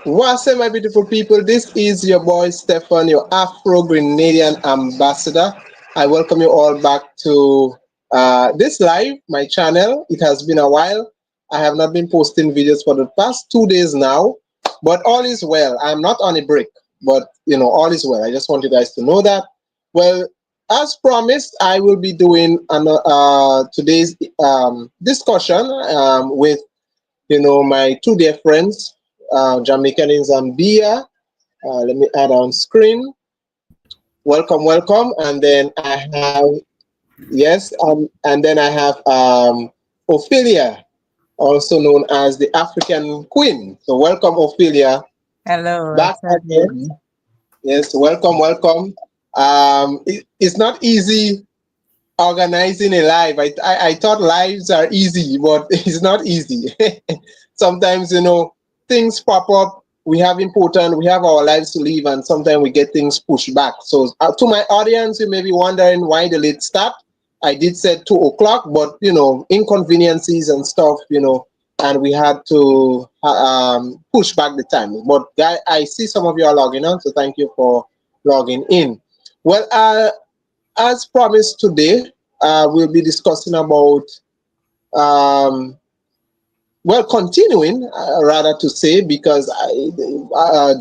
What's up, my beautiful people? This is your boy Stefan, your Afro Grenadian ambassador. I welcome you all back to this live, my channel. It has been a while. I have not been posting videos for the past 2 days now, but all is well. I'm not on a break, but all is well. I just want you guys to know that. Well, as promised, I will be doing today's discussion with my two dear friends, Jamaican in Zambia. Let me add on screen. Welcome, welcome. And then I have, yes, and then I have Ophelia, also known as the African Queen. So welcome, Ophelia, Hello, back again. Sabi. Yes, welcome, welcome. It's not easy organizing a live. I thought lives are easy, but it's not easy. Sometimes, things pop up. We have our lives to live, and sometimes we get things pushed back. So, to my audience, you may be wondering why the late start. I did say 2 o'clock, but inconveniences and stuff, and we had to push back the time. But I see some of you are logging on, so thank you for logging in. Well, as promised today, we'll be discussing about, um, well, continuing, rather to say, because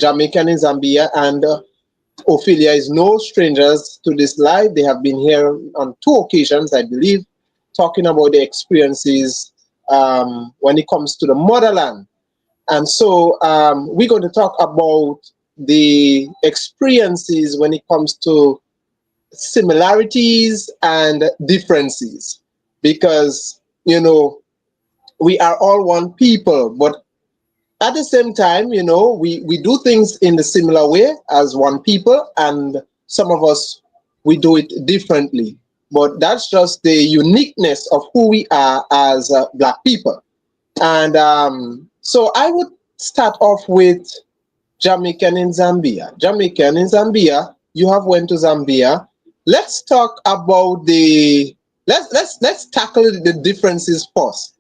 Jamaican in Zambia and Ophelia is no strangers to this live. They have been here on 2 occasions, I believe, talking about their experiences when it comes to the motherland. And so we're going to talk about the experiences when it comes to similarities and differences, because we are all one people, but at the same time, we do things in a similar way as one people, and some of us, we do it differently, but that's just the uniqueness of who we are as Black people. And so I would start off with Jamaican in Zambia. Jamaican in Zambia, you have went to Zambia. Let's talk about let's tackle the differences first.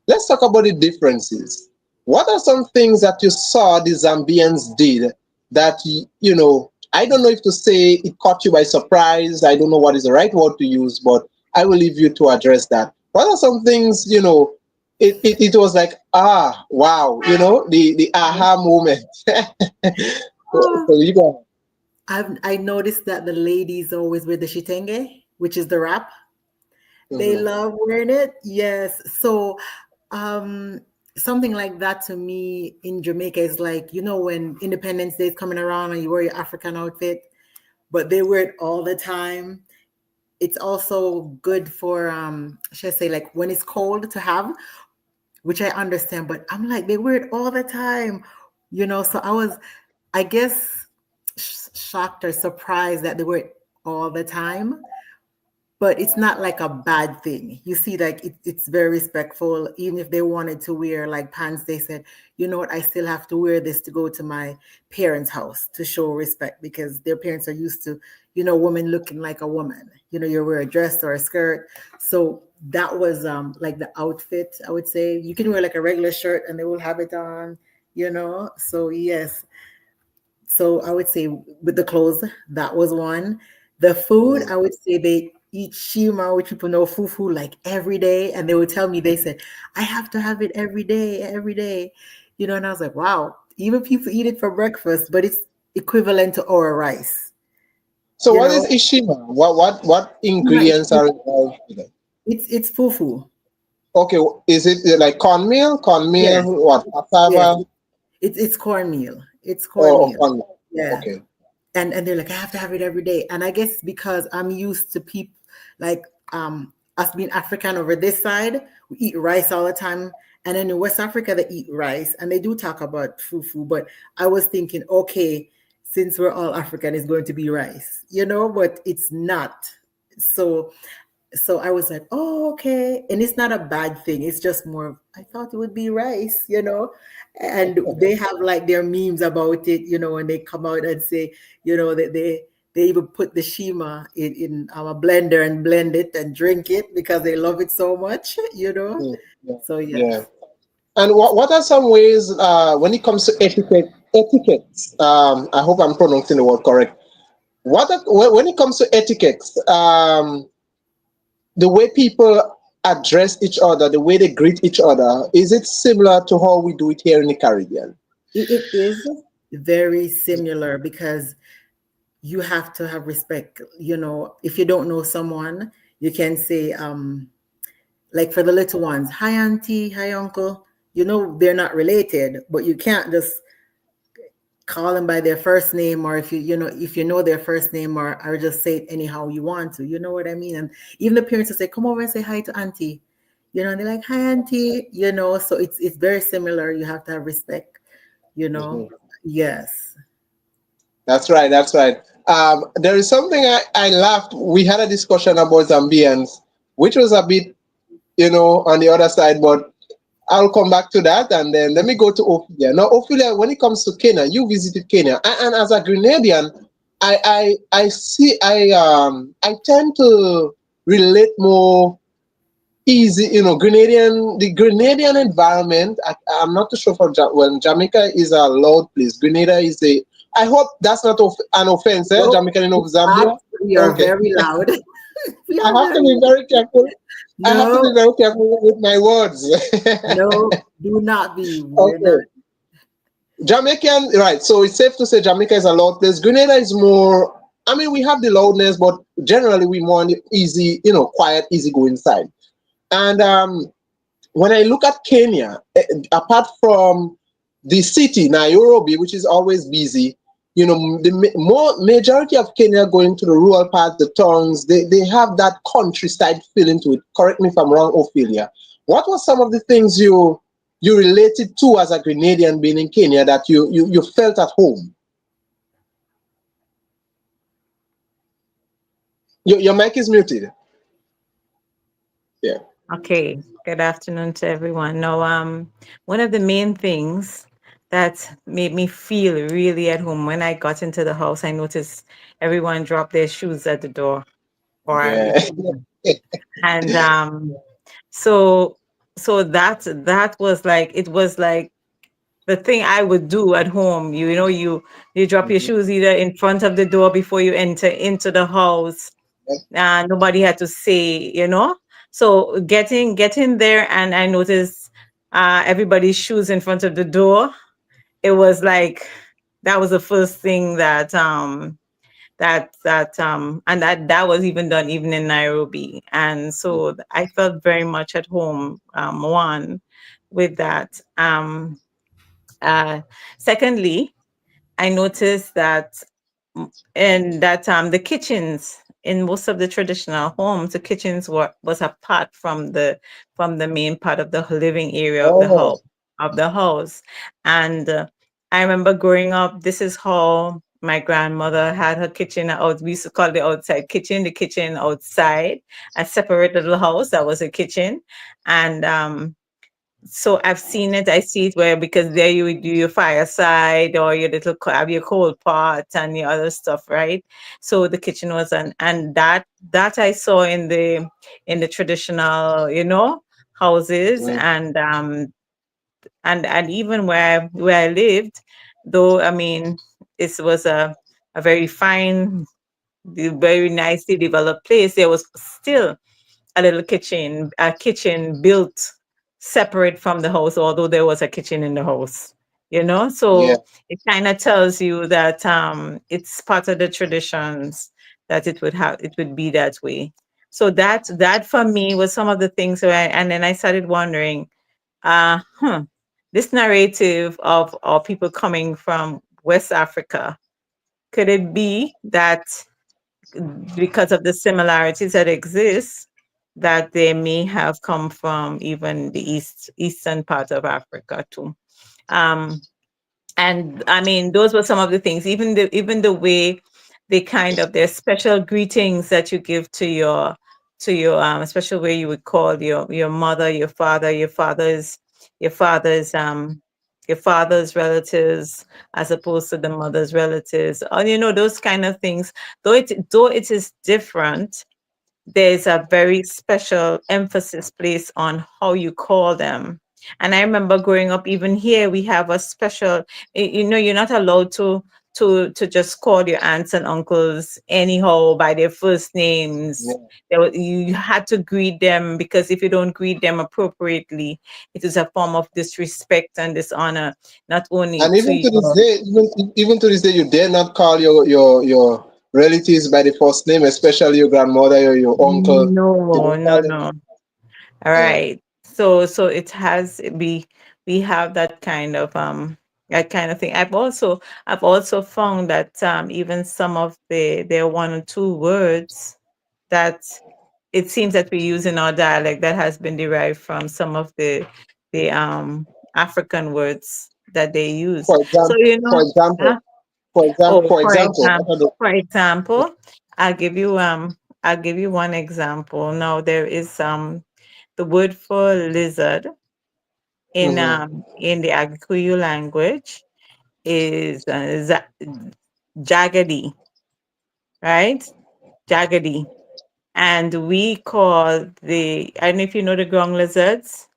Let's talk about the differences. What are some things that you saw the Zambians did that I don't know if to say it caught you by surprise. I don't know what is the right word to use, but I will leave you to address that. What are some things, it was like, wow, the aha moment. So Oh, you go I noticed that the ladies always wear the shitenge, which is the wrap. ahead. They love wearing it. Yes. So um something like that to me in Jamaica is like, when Independence Day is coming around and you wear your African outfit, but they wear it all the time. It's also good for should I say, like when it's cold to have, which I understand, but I'm like, they wear it all the time, so I guess, shocked or surprised that they wear it all the time, but it's not like a bad thing. You see, like it's very respectful. Even if they wanted to wear like pants, they said, you know what, I still have to wear this to go to my parents' house to show respect, because their parents are used to, women looking like a woman. You wear a dress or a skirt. So that was like the outfit, I would say. You can wear like a regular shirt and they will have it on, So yes. So I would say with the clothes, that was one. The food, I would say they eat shima, which people know fufu, like every day. And they would tell me, they said, I have to have it every day, every day. And I was like, wow, even people eat it for breakfast, but it's equivalent to our rice, So you what is know? Ishima? What Shima ingredients are involved in it? it's fufu. Okay, is it like cornmeal? Cornmeal, Yes, what? yes. Cassava? It's cornmeal. It's Oh, cornmeal. cornmeal. Yeah. Okay. And they're like, I have to have it every day. And I guess because I'm used to people like us being African over this side, we eat rice all the time. And then in West Africa, they eat rice and they do talk about fufu. But I was thinking, okay, since we're all African, it's going to be rice, but it's not. So I was like, oh, okay. And it's not a bad thing. It's just more I thought it would be rice, And they have like their memes about it, and they come out and say, that they even put the shima in a blender and blend it and drink it because they love it so much, Mm, yeah. So Yeah. yes. And what are some ways when it comes to etiquette? etiquette. I hope I'm pronouncing the word correct. When it comes to etiquette, the way people address each other, the way they greet each other, is it similar to how we do it here in the Caribbean? It is very similar because you have to have respect. You know, if you don't know someone, you can say, like for the little ones, hi auntie, hi uncle. You know they're not related, but you can't just call them by their first name, or if you know their first name, or just say it anyhow you want to. You know what I mean? And even the parents will say, come over and say hi to auntie. You know, and they're like, hi auntie. You know, so it's very similar. You have to have respect. You know, Mhm. yes. That's right. That's right. There is something I laughed. We had a discussion about Zambians, which was a bit, on the other side, but I'll come back to that. And then let me go to Ophelia. Now, Ophelia, when it comes to Kenya, you visited Kenya. And as a Grenadian, I see, I tend to relate more easy, the Grenadian environment. I'm not too sure for Jamaica is a loud place. Grenada is I hope that's not an offense, eh? No, Jamaican of it's not. Zambia. We are Okay. very loud. We I are have to very be very careful. I have to be no, very careful with my words. no, do not be. We're not. Okay. Jamaican, right. So it's safe to say Jamaica is a loud place. Grenada is more, I mean, we have the loudness, but generally we more on the easy, quiet, easy going side. And when I look at Kenya, apart from the city, Nairobi, which is always busy, the more majority of Kenya going to the rural parts, the towns, they have that countryside feeling to it. Correct me if I'm wrong, Ophelia. What were some of the things you related to as a Grenadian being in Kenya that you felt at home? Your mic is muted. Yeah. Okay, good afternoon to everyone. Now, one of the main things that made me feel really at home when I got into the house, I noticed everyone dropped their shoes at the door, or Yeah. and so that was like it was like the thing I would do at home. You drop your Mhm. shoes either in front of the door before you enter into the house. Nobody had to say. So getting there, and I noticed everybody's shoes in front of the door. It was like that was the first thing and that was even done even in Nairobi. And so I felt very much at home, one, with that. Uh, Secondly, I noticed that the kitchens in most of the traditional homes, the kitchens was apart from the main part of the living area of the Oh, house. And I remember growing up, this is how my grandmother had her kitchen out. We used to call the outside kitchen, the kitchen outside, a separate little house that was a kitchen. And so I've seen it. I see it where, because there you would do your fireside or your have your cold pot and your other stuff, right? So the kitchen was and that I saw in the traditional, houses. mm, And even where I lived, though, I mean, it was a very fine, very nicely developed place. There was still a kitchen built separate from the house, although there was a kitchen in the house. yeah. So it kind of tells you that it's part of the traditions that it would be that way. So that for me was some of the things and then I started wondering, uh, huh, this narrative of people coming from West Africa, could it be that because of the similarities that exist, that they may have come from even the eastern part of Africa too. Um, and I mean, those were some of the things. Even the way they kind of their special greetings that you give to your special way you would call your mother, your father, your father's your father's relatives, as opposed to the mother's relatives, or those kind of things. Though it is different, there's a very special emphasis placed on how you call them. And I remember growing up, even here, we have a special, you're not allowed to just call your aunts and uncles anyhow by their first names. Yeah. You had to greet them, because if you don't greet them appropriately, it is a form of disrespect and dishonor, not only And to even to this your. day, even to this day, you dare not call your relatives by the first name, especially your grandmother or your uncle. You No, don't no, call them. no. All Yeah. right. So it has we have that kind of thing. I've also found that even some of there are one or two words that it seems that we use in our dialect that has been derived from some of the African words that they use. For So example, for example, huh? Oh, for example, what are the, for example, I'll give you I'll give you one example. Now there is the word for lizard mhm. in the Agikuyu language is jagadi, right? Jagadi. And we call I don't know if you know the ground lizards.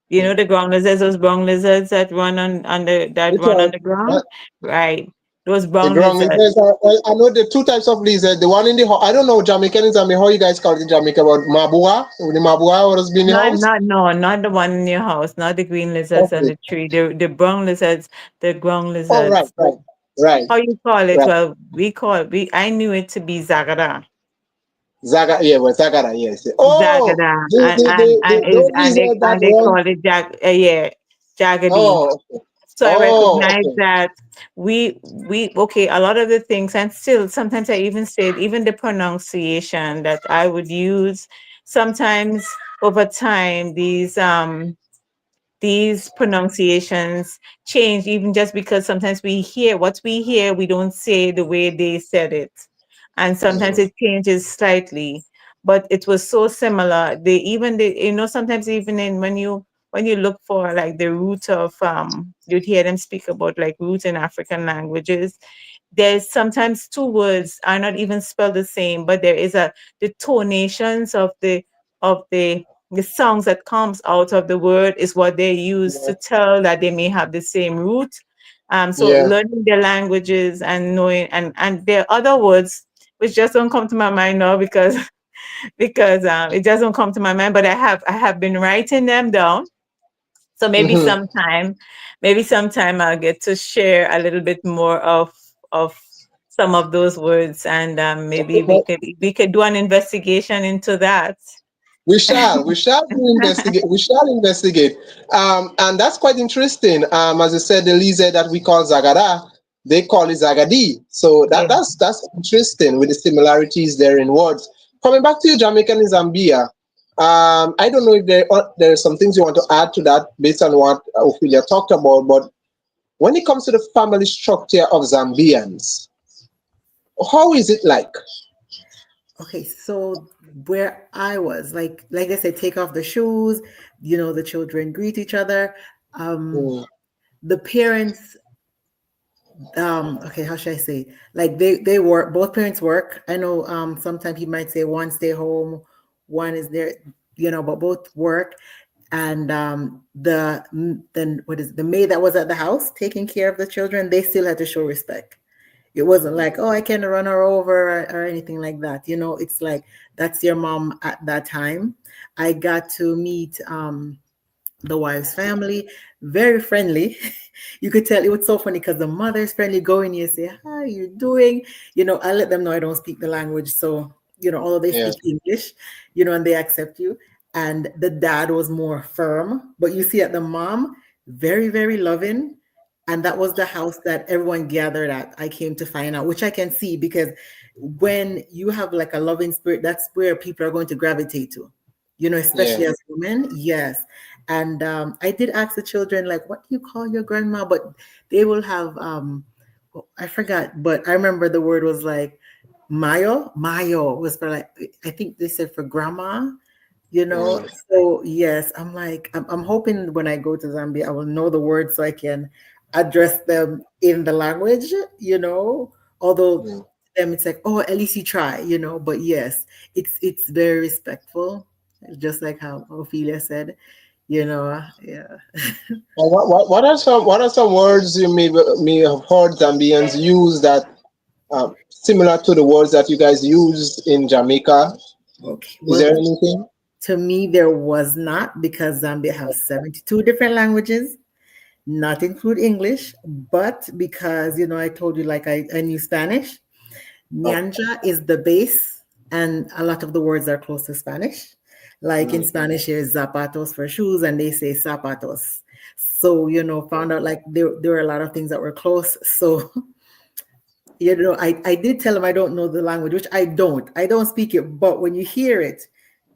You know the ground lizards, those brown lizards that Which run on one? the ground, What? right? Those The brown ground lizards. lizards are, well, I know the two types of lizard. The one in the I don't know Jamaican is how you guys call it in Jamaica, but mabua, the mabua what has been in the Not house. not no, not the one in your house, not the green lizards on Okay. the tree. The brown lizards, the ground Oh, right, lizards. right, right, How you call it? right. Well, we I knew it to be zagara. Zaga, yeah, well, Zagara, yes. Oh, Zagada. And is those lizards that and they run. call it yeah, jagadi. Oh, okay. So I Oh, recognize okay. that we okay, a lot of the things, and still sometimes I even say it, even the pronunciation that I would use sometimes over time, these pronunciations change, even just because sometimes we hear, we don't say the way they said it. And sometimes Mhm. it changes slightly. But it was so similar. Sometimes even when you look for like the root of you'd hear them speak about like roots in African languages, there's sometimes two words are not even spelled the same, but there is the tonations of the songs that comes out of the word is what they use Yeah, to tell that they may have the same root. So yeah. learning their languages and knowing, and there are other words which just don't come to my mind now, because it doesn't come to my mind. But I have been writing them down. So Hmm. maybe sometime I'll get to share a little bit more of some of those words, and maybe we could do an investigation into that. We shall investigate. And that's quite interesting. As I said, the lizard that we call Zagara, they call it Zagadi. So Yeah. that's interesting with the similarities there in words. Coming back to you, Jamaican in Zambia. I don't know if there are some things you want to add to that based on what Ophelia talked about, but when it comes to the family structure of Zambians, how is it like? Okay, so where I was, like I said, take off the shoes, the children greet each other. Um, Mm, the parents, okay, how should I say? Like they work, both parents work. I know sometimes you might say one stay home, one is there, but both work. And then what is the maid that was at the house taking care of the children, they still had to show respect. It wasn't like, oh, I can run her over or anything like that. It's like that's your mom at that time. I got to meet the wife's family, very friendly. You could tell it was so funny because the mother's friendly, go in here, say, how are you doing? I let them know I don't speak the language. So, although they yeah, speak English, and they accept you. And the dad was more firm, but you see at the mom, very, very loving. And that was the house that everyone gathered at. I came to find out, which I can see because when you have like a loving spirit, that's where people are going to gravitate to, yeah, especially as women. Yes. And I did ask the children, like, what do you call your grandma? But they will have, I forgot, but I remember the word was like Mayo. Mayo was for like, I think they said for grandma, mm, So yes, I'm hoping when I go to Zambia, I will know the words so I can address them in the language, although mm. them it's like, oh, at least you try, but yes, it's very respectful, just like how Ophelia said, Yeah. What are some words you may have heard Zambians use that similar to the words that you guys use in Jamaica? Okay. Is Well, there anything? to me, there was not, because Zambia has 72 different languages, not include English, but because, I told you, like, I knew Spanish. Oh, Nyanja is the base, and a lot of the words are close to Spanish. Like in mm, Spanish, there's zapatos for shoes, and they say zapatos. So, found out like there were a lot of things that were close. So, I did tell him I don't know the language, which I don't. I don't speak it, but when you hear it,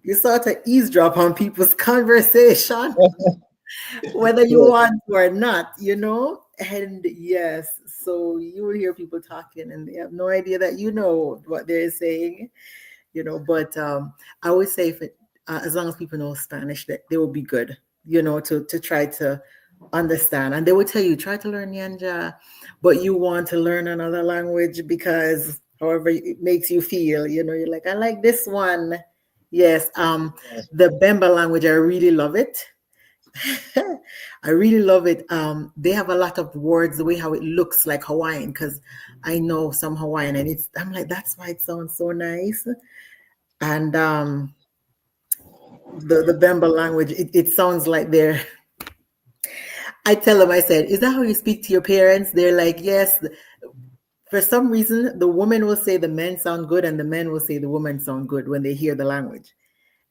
you sort of eavesdrop on people's conversation, whether you yeah. want to or not. And yes, so you will hear people talking and they have no idea that you know what they're saying. But I always say, if it, as long as people know Spanish, that they will be good, to try to understand. And they will tell you, try to learn Nyanja, but you want to learn another language because however it makes you feel, you're like, I like this one. Yes, the Bemba language, I really love it. I really love it. They have a lot of words, the way how it looks like Hawaiian, because I know some Hawaiian, and I'm like, that's why it sounds so nice. And the Bemba language, it sounds like they're. I tell them, I said, is that how you speak to your parents? They're like, yes. For some reason, the woman will say the men sound good, and the men will say the women sound good when they hear the language,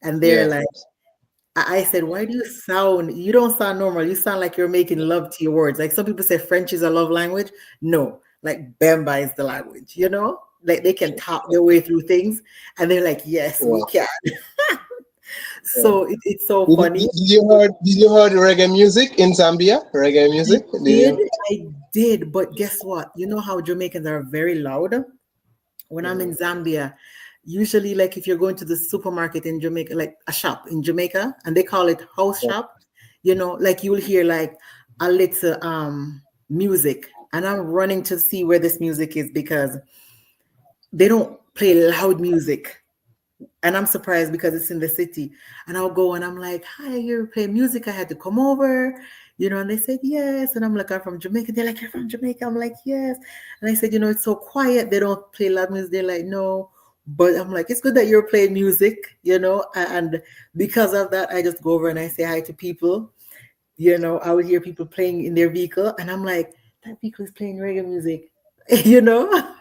and they're Yeah. like. I said, why do you don't sound normal. You sound like you're making love to your words. Like some people say French is a love language. No, like Bemba is the language. Like they can talk their way through things. And they're like, yes, we Yeah. can. Yeah. So it's so funny. Did you heard reggae music in Zambia? Reggae I music? Did did, you? I did. But guess what? You know how Jamaicans are very loud? When I'm in Mhm. Zambia, usually like if you're going to the supermarket in Jamaica, like a shop in Jamaica, and they call it house Yeah. shop, like you'll hear like a little music. And I'm running to see where this music is because they don't play loud music. And I'm surprised because it's in the city. And I'll go and I'm like, hi, you play music? I had to come over. And they said, yes. And I'm like, I'm from Jamaica. They're like, you're from Jamaica? I'm like, yes. And I said, it's so quiet. They don't play loud music. They're like, no. But I'm like, it's good that you're playing music. And because of that, I just go over and I say hi to people. I would hear people playing in their vehicle. And I'm like, that vehicle is playing reggae music, you know?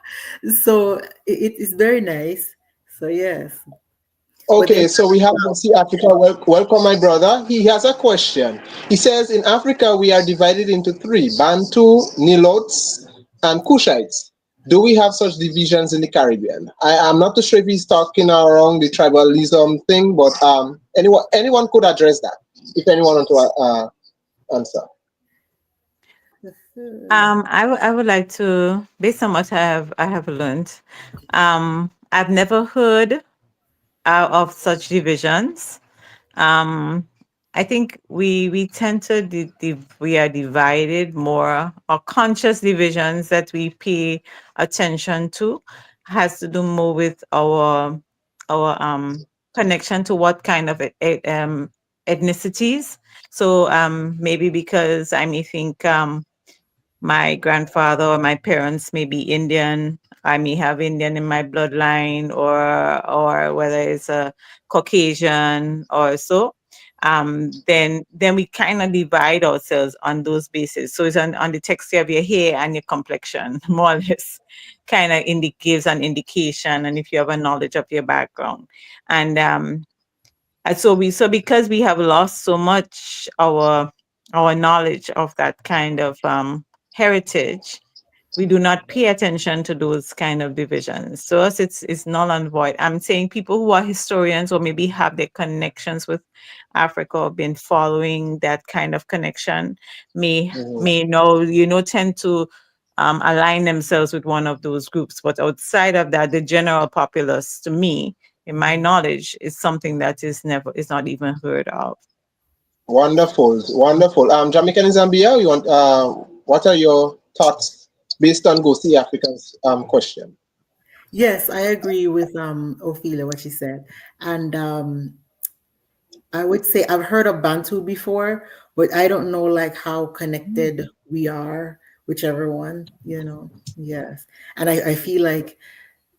So it's very nice. So, yes. But then, Okay, so we have Lucy Africa. Welcome, my brother. He has a question. He says, in Africa, we are divided into three: Bantu, Nilotes, and Kushites. Do we have such divisions in the Caribbean? I'm not too sure if he's talking around the tribalism thing, but anyone could address that if anyone want to answer. I would like to, based on what I have learned, I've never heard of such divisions. Um, I think we tend to we are divided more, or conscious divisions that we pay attention to has to do more with our connection to what kind of ethnicities. So maybe because I may think my grandfather or my parents may be Indian. I may have Indian in my bloodline, or whether it's a Caucasian or so. Then we kind of divide ourselves on those bases. So it's on the texture of your hair and your complexion, more or less, kind of gives an indication, and if you have a knowledge of your background. And so because we have lost so much our knowledge of that kind of heritage, we do not pay attention to those kind of divisions. To us, it's null and void. I'm saying people who are historians or maybe have their connections with Africa or been following that kind of connection may Mhm. may know, tend to align themselves with one of those groups. But outside of that, the general populace, to me, in my knowledge, is something that is not even heard of. Wonderful, wonderful. Jamaican in Zambia, what are your thoughts based on Go See Africa's question? yes, I agree with Ophelia, what she said. And I would say I've heard of Bantu before, but I don't know like how connected we are, whichever one, you know. Yes. And I feel like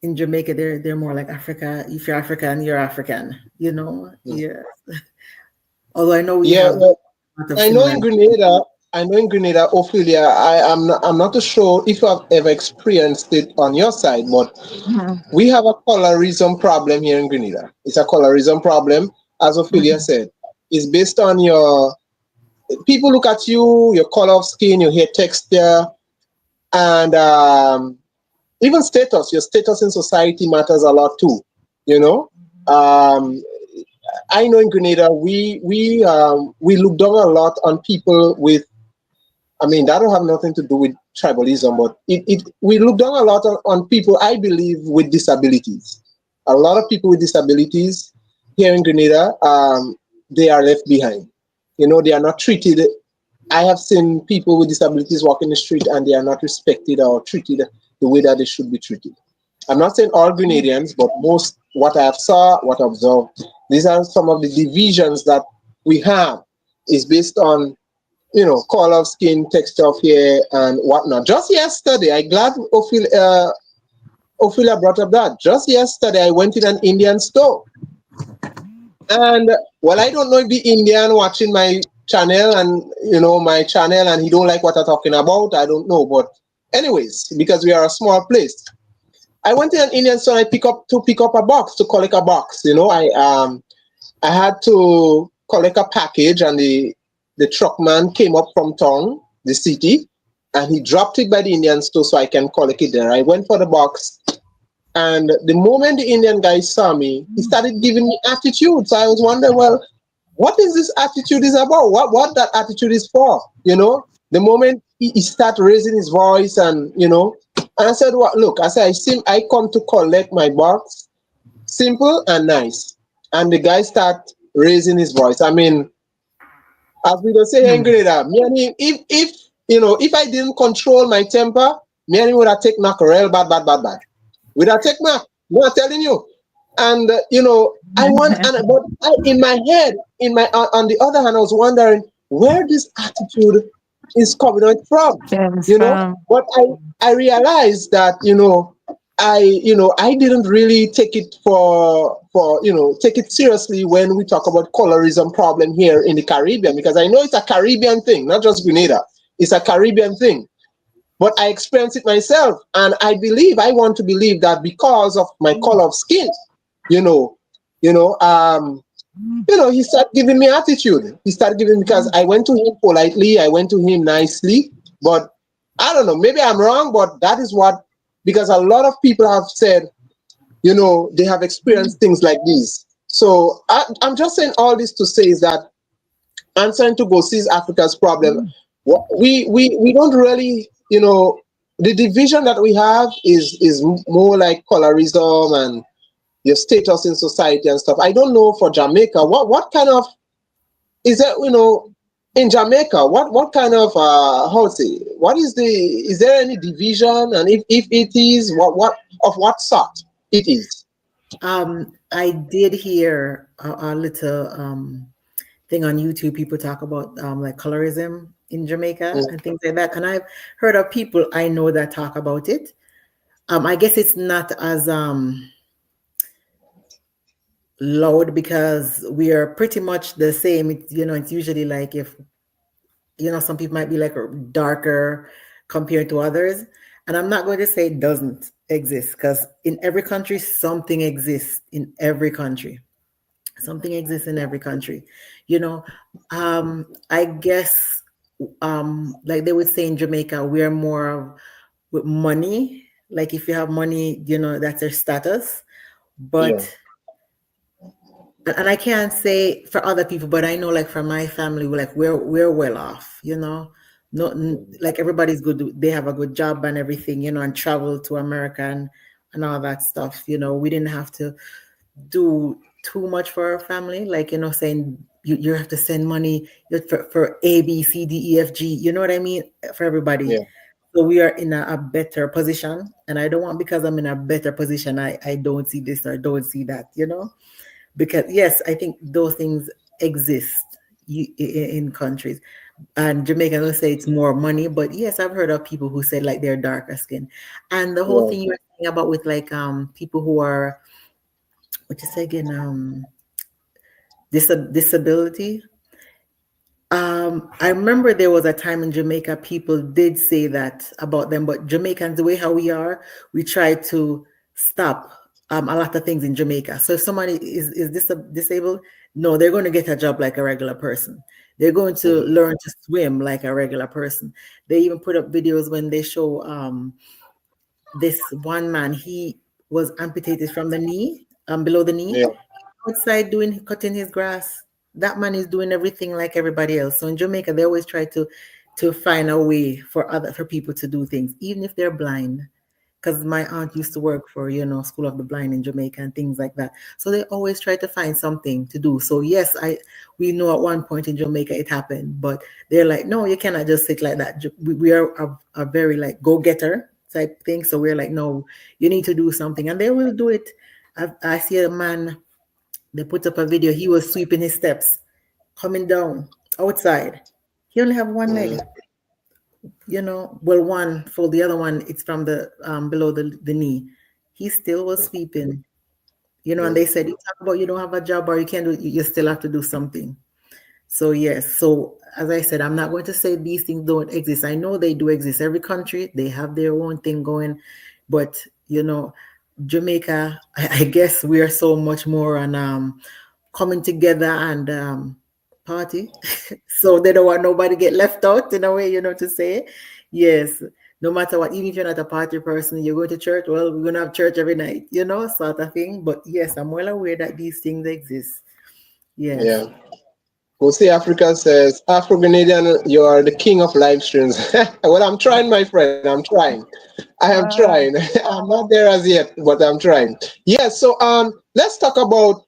in Jamaica they're more like Africa. If you're African, you're African, you know. Mm. Yeah. Although I know we Yeah, have well, a lot of I know in similarities. Grenada, Ophelia, I'm not too sure if you have ever experienced it on your side, but Mhm, we have a colorism problem here in Grenada. It's a colorism problem, as Ophelia mhm, said. It's based on your people look at you, your color of skin, your hair texture, and even status. Your status in society matters a lot too. You know, um, I know in Grenada we look down a lot on people with. I mean, that don't have nothing to do with tribalism, but it we look down a lot on people, I believe, with disabilities. A lot of people with disabilities here in Grenada, they are left behind. You know, they are not treated. I have seen people with disabilities walk in the street and they are not respected or treated the way that they should be treated. I'm not saying all Grenadians, but most what I have saw, what I observed, these are some of the divisions that we have is based on color of skin, texture of hair, and whatnot. Just yesterday, I glad Ophelia brought up that. Just yesterday, I went in an Indian store, and well, I don't know if the Indian watching my channel and my channel, and he don't like what I'm talking about. I don't know, but anyways, because we are a small place, I went in an Indian store. I pick up a box to collect a box. I had to collect a package, and the truck man came up from town, the city, and he dropped it by the Indian store so I can collect it there. I went for the box, and the moment the Indian guy saw me, he started giving me attitude. So I was wondering, well, what is this attitude is about? What that attitude is for? The moment he started raising his voice, and I said, "What? Look," I said, I come to collect my box, simple and nice." And the guy start raising his voice. I mean, as we don't say here in mhm. Grenada, me and him, if I didn't control my temper, me and him would have take knock real bad, bad, bad, bad. Would have take knock. No, I'm telling you. And I want, but in my head, on the other hand, I was wondering where this attitude is coming out from. James from. But I realized that I didn't really take it take it seriously when we talk about colorism problem here in the Caribbean, because I know it's a Caribbean thing, not just Grenada. It's a Caribbean thing. But I experienced it myself, and I want to believe that because of my color of skin, you know, you know, um, he started giving me attitude. He started giving, because I went to him politely, I went to him nicely, but I don't know, maybe I'm wrong, but that is what, because a lot of people have said, they have experienced things like these. So I'm just saying all this to say is that answering to go sees Africa's problem. We don't really, the division that we have is more like colorism and your status in society and stuff. I don't know for Jamaica, what kind of is that, in Jamaica, what kind of how to say, is there any division, and if it is, what of what sort it is? I did hear a little thing on YouTube. People talk about like colorism in Jamaica Mm, and things like that, and I've heard of people I know that talk about it. I guess it's not as loud because we are pretty much the same. It's usually like if some people might be like darker compared to others. And I'm not going to say it doesn't exist, because in every country, something exists in every country. Something exists in every country. I guess, like they would say in Jamaica, we are more of with money. Like if you have money, that's your status. yeah, But and I can't say for other people, but I know like for my family, we're well off, not like everybody's good. They have a good job and everything, and travel to America and all that stuff. We didn't have to do too much for our family, like saying you have to send money for A, B, C, D, E, F, G. You know what I mean? For everybody. yeah. So we are in a better position, and I don't want, because I'm in a better position, I don't see this or don't see that, because yes, I think those things exist in countries. And Jamaicans will say it's more money, but yes, I've heard of people who say like they're darker skin. And the whole Yeah. thing you were saying about with like people who are, what you say again, disability. I remember there was a time in Jamaica people did say that about them, but Jamaicans, the way how we are, we try to stop a lot of things in Jamaica. So if somebody is disabled, no, they're going to get a job like a regular person. They're going to Mhm. learn to swim like a regular person. They even put up videos when they show this one man, he was amputated from the knee, below the knee, Yeah. outside doing cutting his grass. That man is doing everything like everybody else. So in Jamaica, they always try to find a way for people to do things, even if they're blind. Because my aunt used to work for, School of the Blind in Jamaica and things like that. So they always try to find something to do. So yes, we know at one point in Jamaica it happened, but they're like, no, you cannot just sit like that. We are a very like go-getter type thing. So we're like, no, you need to do something, and they will do it. I see a man, they put up a video. He was sweeping his steps, coming down outside. He only have one leg, Mm. well, one for the other one, it's from the below the knee. He still was sweeping, and they Mm. said, you talk about you don't have a job or you can't do it, you still have to do something. So yes, so as I said, I'm not going to say these things don't exist. I know they do exist. Every country, they have their own thing going, but Jamaica, I guess we are so much more on coming together and party. So they don't want nobody get left out in a way, to say. Yes, no matter what, even if you're not a party person, you go to church, well, we're gonna have church every night, sort of thing. But yes, I'm well aware that these things exist. Yes. Yeah. Jose Africa says, Afro Grenadian, you are the king of live streams. Well, I'm trying, my friend. I'm trying. I am trying. I'm not there as yet, but I'm trying. Yes. So let's talk about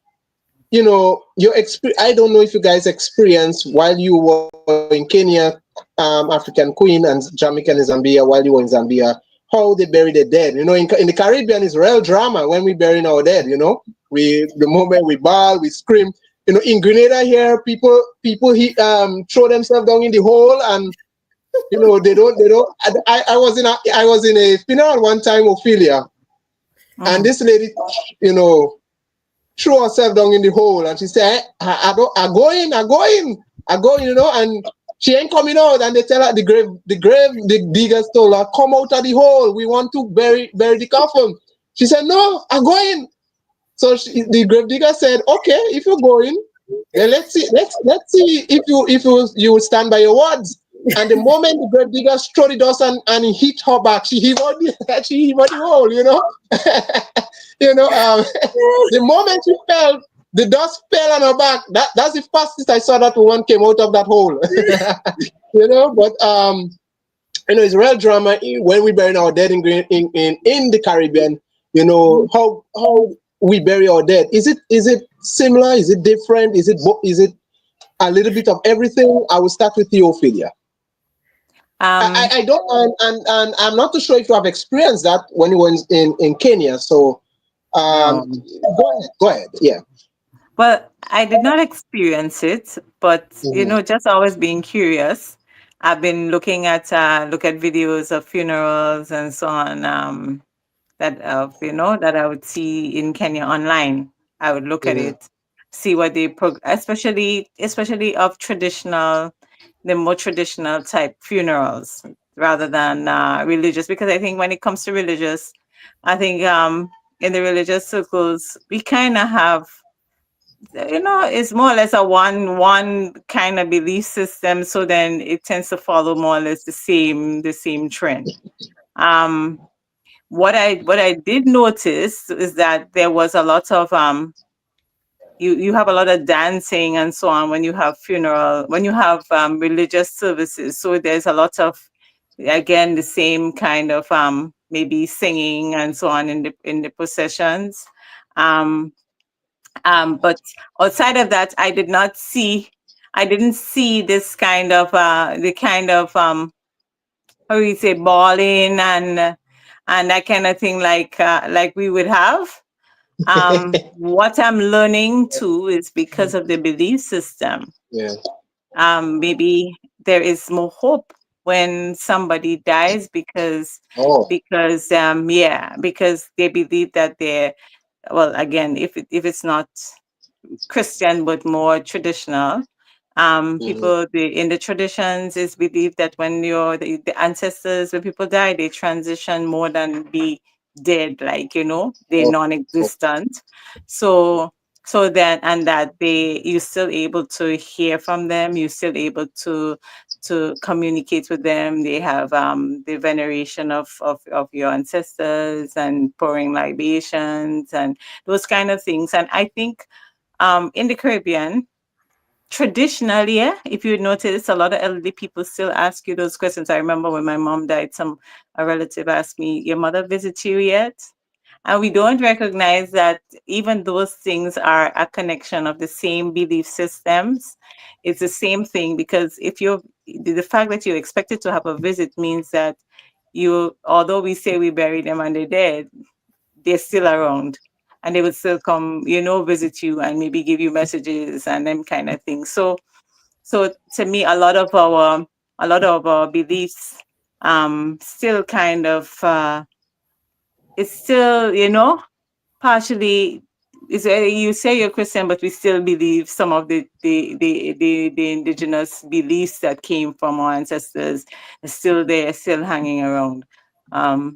your experience. I don't know if you guys experienced while you were in Kenya, African Queen, and Jamaica and Zambia, while you were in Zambia, how they bury their dead. In the Caribbean, it's real drama when we bury our dead. The moment we bawl, we scream. In Grenada here, people throw themselves down in the hole, and they don't. I was in a funeral one time, Ophelia, and Mm. this lady, you know threw herself down in the hole, and she said, I don't, I go in, and she ain't coming out. And they tell her, the diggers told her, come out of the hole. We want to bury the coffin. She said, no, I'm going. So the grave digger said, okay, if you're going, then let's see if you will stand by your words. And the moment the grave digger struck the dust and he hit her back, she hit on the hole, the moment she fell, the dust fell on her back. That's the fastest I saw that woman came out of that hole. But it's real drama when we bury our dead in the Caribbean. How we bury our dead. Is it similar? Is it different? Is it a little bit of everything? I will start with you, Ophelia. Um, I don't, and I'm not too sure if you have experienced that when you were in Kenya. So no. go ahead. Yeah. Well, I did not experience it, but Mhm. just always being curious. I've been looking at videos of funerals and so on. That I would see in Kenya online. I would look at Mhm. it, see what especially of the more traditional type funerals rather than religious. Because I think when it comes to religious, I think in the religious circles we kind of have, it's more or less a one kind of belief system. So then it tends to follow more or less the same trend. Um, what I did notice is that there was a lot of you have a lot of dancing and so on when you have religious services. So there's a lot of, again, the same kind of maybe singing and so on in the processions. Um, but outside of that, I didn't see this kind of the kind of how do you say, balling and that kind of thing like we would have. What I'm learning too is because of the belief system. Yeah. Maybe there is more hope when somebody dies because Oh. because they believe that they're, well, again, if it's not Christian but more traditional. Mhm. People in the traditions is believed that when the ancestors, when people die, they transition more than be dead, like they're Oh. Oh. non-existent. So then, and that you're still able to hear from them, you're still able to communicate with them. They have the veneration of your ancestors and pouring libations and those kind of things. And I think in the Caribbean, traditionally, yeah, if you notice, a lot of elderly people still ask you those questions. I remember when my mom died, a relative asked me, "Your mother visit you yet?" And we don't recognize that even those things are a connection of the same belief systems. It's the same thing because if you're the fact that you're expected to have a visit means that although we say we bury them and they're dead, they're still around and they would still come, visit you and maybe give you messages and them kind of things. So to me, a lot of our beliefs still kind of it's still, partially is you say you're Christian, but we still believe some of the indigenous beliefs that came from our ancestors are still there, still hanging around.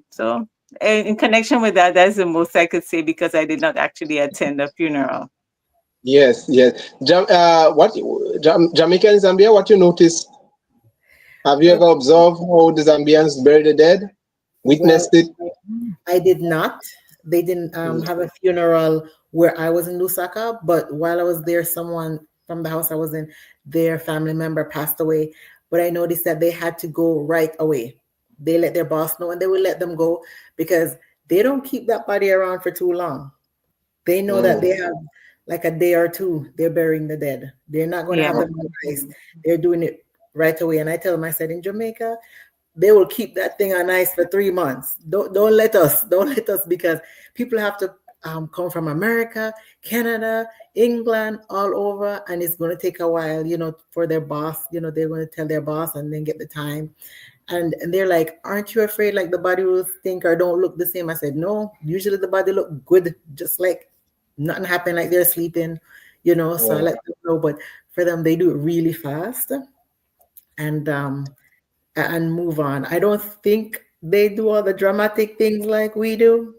So in connection with that, that's the most I could say because I did not actually attend a funeral. Yes, yes. Jamaica and Zambia, what you notice? Have you Uh, ever observed how the Zambians bury the dead? well, Witnessed it? I did not. They didn't Mm. have a funeral where I was in Lusaka, but while I was there, someone from the house I was in, their family member passed away. But I noticed that they had to go right away. They let their boss know and they will let them go because they don't keep that body around for too long. They know that they Mm. have like a day or two, they're burying the dead. They're not going to Yeah. have them on ice. They're doing it right away. And I tell them, I said, in Jamaica, they will keep that thing on ice for 3 months. Don't let us because people have to come from America, Canada, England, all over, and it's going to take a while, for their boss. They're going to tell their boss and then get the time. And they're like, aren't you afraid like the body will stink or don't look the same? I said, no. Usually the body look good, just like nothing happened, like they're sleeping. So I Yeah. let them know, but for them, they do it really fast and move on. I don't think they do all the dramatic things like we do,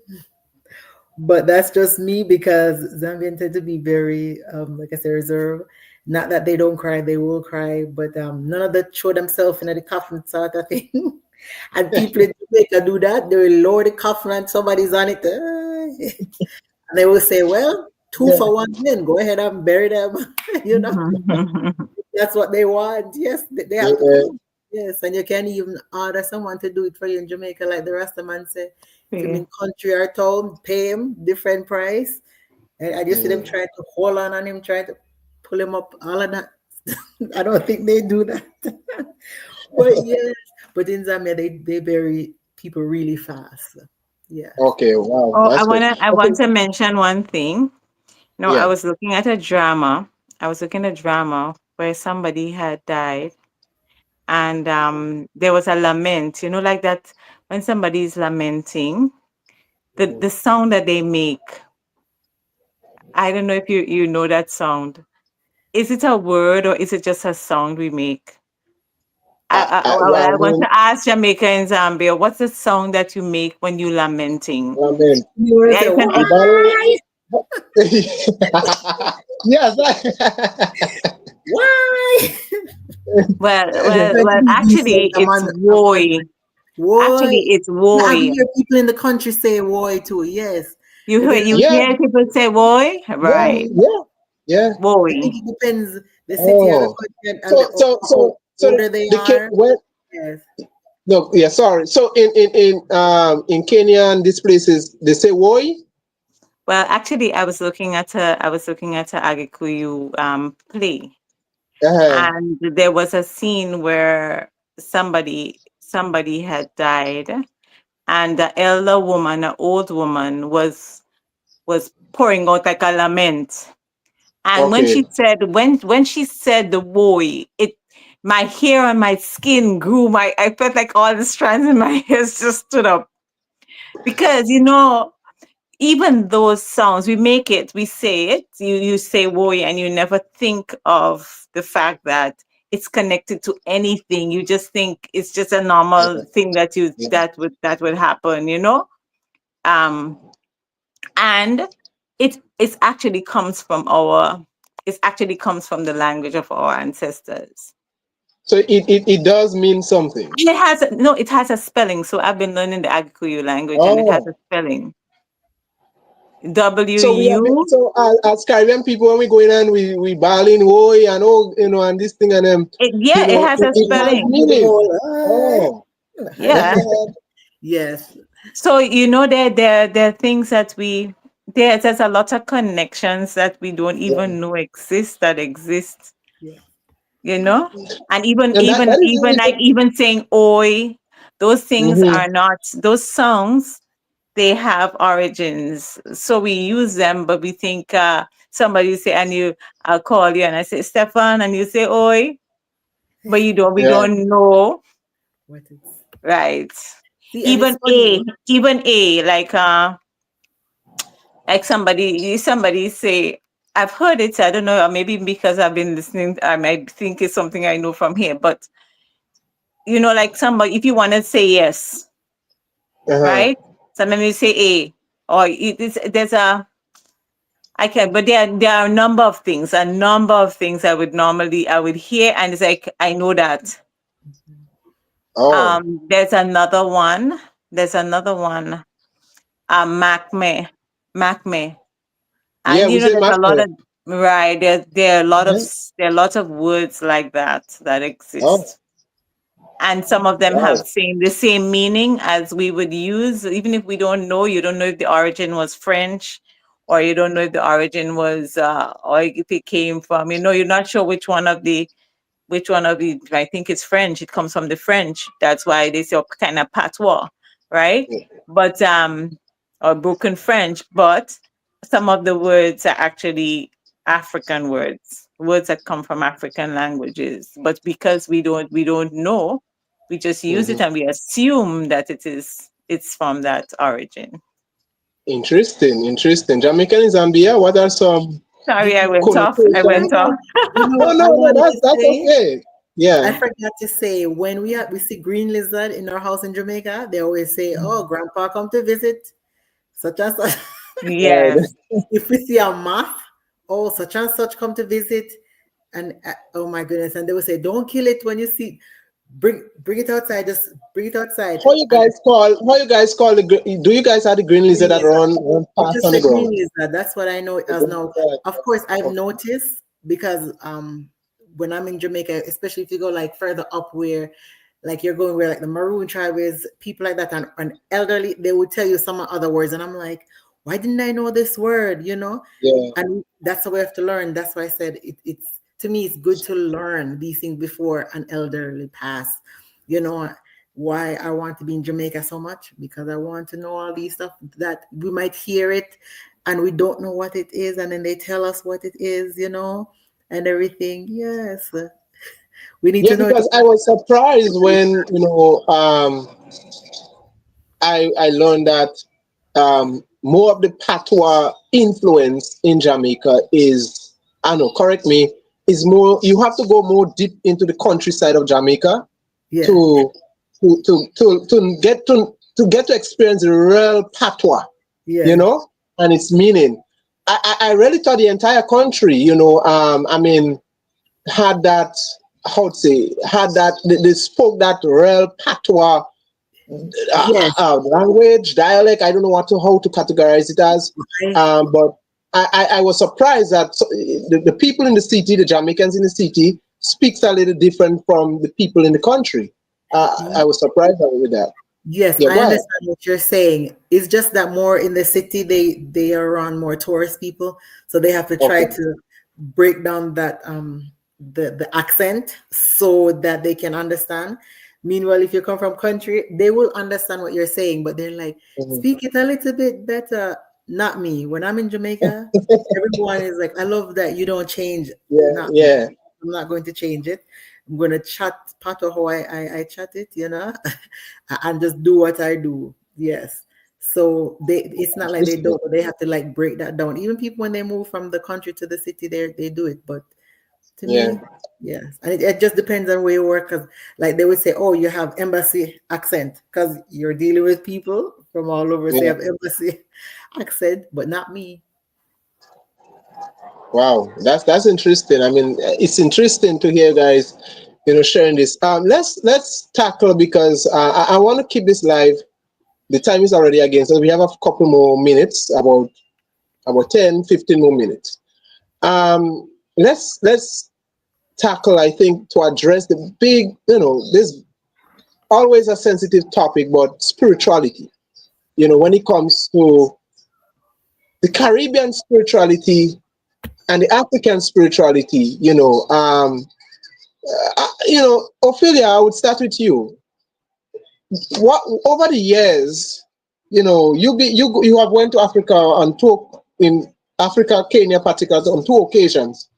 but that's just me because Zambians tend to be very, like I said, reserved. Not that they don't cry, they will cry, but none of them show themselves in the coffin sort of thing. And people in Jamaica do that. They will lower the coffin and somebody's on it. And they will say, well, two Yeah. for one men, go ahead and bury them. you know. That's what they want. Yes, they have to Yeah. come. Yes, and you can even order someone to do it for you in Jamaica, like the rest of man say. If you're Yeah. in country or town, pay him different price. And I just see them Mm. trying to hold on him, trying to pull him up, all of that. I don't think they do that. But yes, but in Zambia, they bury people really fast. Yeah. Okay. Wow. Oh, I That's great. wanna I Okay. want to mention one thing. I Yeah. was looking at a drama. I was looking at a drama where somebody had died and there was a lament, like that when somebody is lamenting, the Mhm. sound that they make. I don't know if you know that sound. Is it a word or is it just a sound we make? Well, Yeah. I I want mean, to ask Jamaica and Zambia, what's the sound that you make when you lamenting? I mean, You want to Yeah, say, you can. the why? battle. Yes. Why? Well, You well, try to well. be decent. Actually, I'm it's on, I'm on. woy. Why? Actually, it's Yeah, I've woy. heard people in the country say why too. Yes. You But hear then you Yeah. hear people say woy, Yeah. right? Yeah. Yeah. I think Woy. it depends the city or the Oh. country and So so how so so older they the kid are. when Yes. no, yeah, sorry. So in Kenya and these places they say woi. Well, actually, I was looking at a Agikuyu play, Uh, and there was a scene where somebody had died, and the elder woman, an old woman, was was pouring out like a lament. And Okay. when she said the boy, it my hair on my skin grew. I felt like all the strands in my hair just stood up because even those songs we say it. You say boy, and you never think of the fact that it's connected to anything. You just think it's just a normal Yeah. thing Yeah. that would happen. Um, and it actually comes from the language of our ancestors. So it does mean something. And it has a spelling. So I've been learning the Agikuyu language, and it has a Oh. spelling. So we have W. so as Caribbean people when we go in and we balling hoy and and this thing and Yeah, it has a it has spelling. meaning. Oh. Yeah. Yes. So there are things that there's a lot of connections that we don't Yeah. even know that exist. Yeah. you know and even And even that is even like even saying oi, those things mm-hmm. are not those songs. They have origins, so we use them, but we think somebody say, and I'll call you and I say Stefan, and you say oi, but we Yeah. don't know, What is? right? See, and it's even funny. a even a like somebody say, I've heard it, I don't know, or maybe because I've been listening, I might think it's something I know from here, but like somebody, if you want to say yes, Uh-huh. right? Sometimes you say a, or there's a, I can, but there are a number of things I would hear, and it's like I know that. Oh. There's another one. There's another one. Macme, Macme, Yeah, and we say there's a lot mackerel. of right. There are a lot of Mhm. there are lots of words like that Oh, exist. And some of them have wow. the same meaning as we would use, even if we don't know. You don't know if the origin was French, or you don't know if the origin was or if it came from, you're not sure which one of the, I think it's French, it comes from the French, that's why they say kind of patois, right? Yeah. But or broken French, but some of the words are actually African words that come from African languages, but because we don't know, we just use it Mhm. and we assume that it's from that origin. Interesting, interesting. Jamaica and Zambia, what are some You Sorry, I know, went off. I I connotations? went off. know. You know No, what I no, no, wanted to that's say? okay. I Yeah. forgot to say when we see green lizard in our house in Jamaica, they always say, "Oh, Grandpa come to visit," such and such. Right. Yes. If we see a moth, "Oh, such and such come to visit," and oh my goodness, and they will say, "Don't kill it when you see. Bring it outside. Just bring it outside." And How you guys call do you guys have the green lizard green that lizard. run We past just on the say green ground? lizard. That's what I know it The as green now. lizard. Of course, I've Okay. noticed because when I'm in Jamaica, especially if you go like further up where like you're going where like the Maroon tribe is, people like that and elderly, they would tell you some other words. And I'm like, why didn't I know this word? Yeah. And that's what we have to learn. That's why I said it's to me, it's good to learn these things before an elderly pass. You know, why I want to be in Jamaica so much because I want to know all these stuff that we might hear it and we don't know what it is, and then they tell us what it is, and everything. Yes, we need Yeah, to know it. because I was surprised when, I learned that more of the patois influence in Jamaica is, I know, correct me, is more, you have to go more deep into the countryside of Jamaica Yeah, to to get to experience the real patois, you yeah, know, and its meaning. I really thought the entire country, I mean, had that, how to say, had that, they spoke that real patois yes. language, dialect. I don't know how to categorize it as, I, but I was surprised that the people in the city, the Jamaicans in the city, speaks a little different from the people in the country. I was surprised with that. yes, Yeah, I go ahead. understand what you're saying. It's just that more in the city, they are around more tourist people, so they have to try Okay. to break down that the accent so that they can understand. Meanwhile, if you come from country, they will understand what you're saying, but they're like, Mhm. speak it a little bit better. not me. When I'm in Jamaica, everyone is like, I love that you don't change. Yeah, Not me. yeah, I'm not going to change it. I'm going to chat part of how I chat it, and just do what I do. Yes. So it's not like they interesting. don't, they have to like break that down. Even people when they move from the country to the city, they do it. But to Yeah, me, yes. And it just depends on where you work. Cause like they would say, oh, you have embassy accent because you're dealing with people from all over. So you yeah. have embassy accent, but not me. Wow, that's interesting. I mean, it's interesting to hear guys, sharing this. Let's tackle because I want to keep this live. The time is already against us. We have a couple more minutes, about 10, 15 more minutes. Let's tackle. I think to address the big, there's always a sensitive topic, but spirituality. When it comes to the Caribbean spirituality and the African spirituality, Ophelia, I would start with you. What over the years, you have went to Africa on two in Africa, Kenya, particularly on two occasions.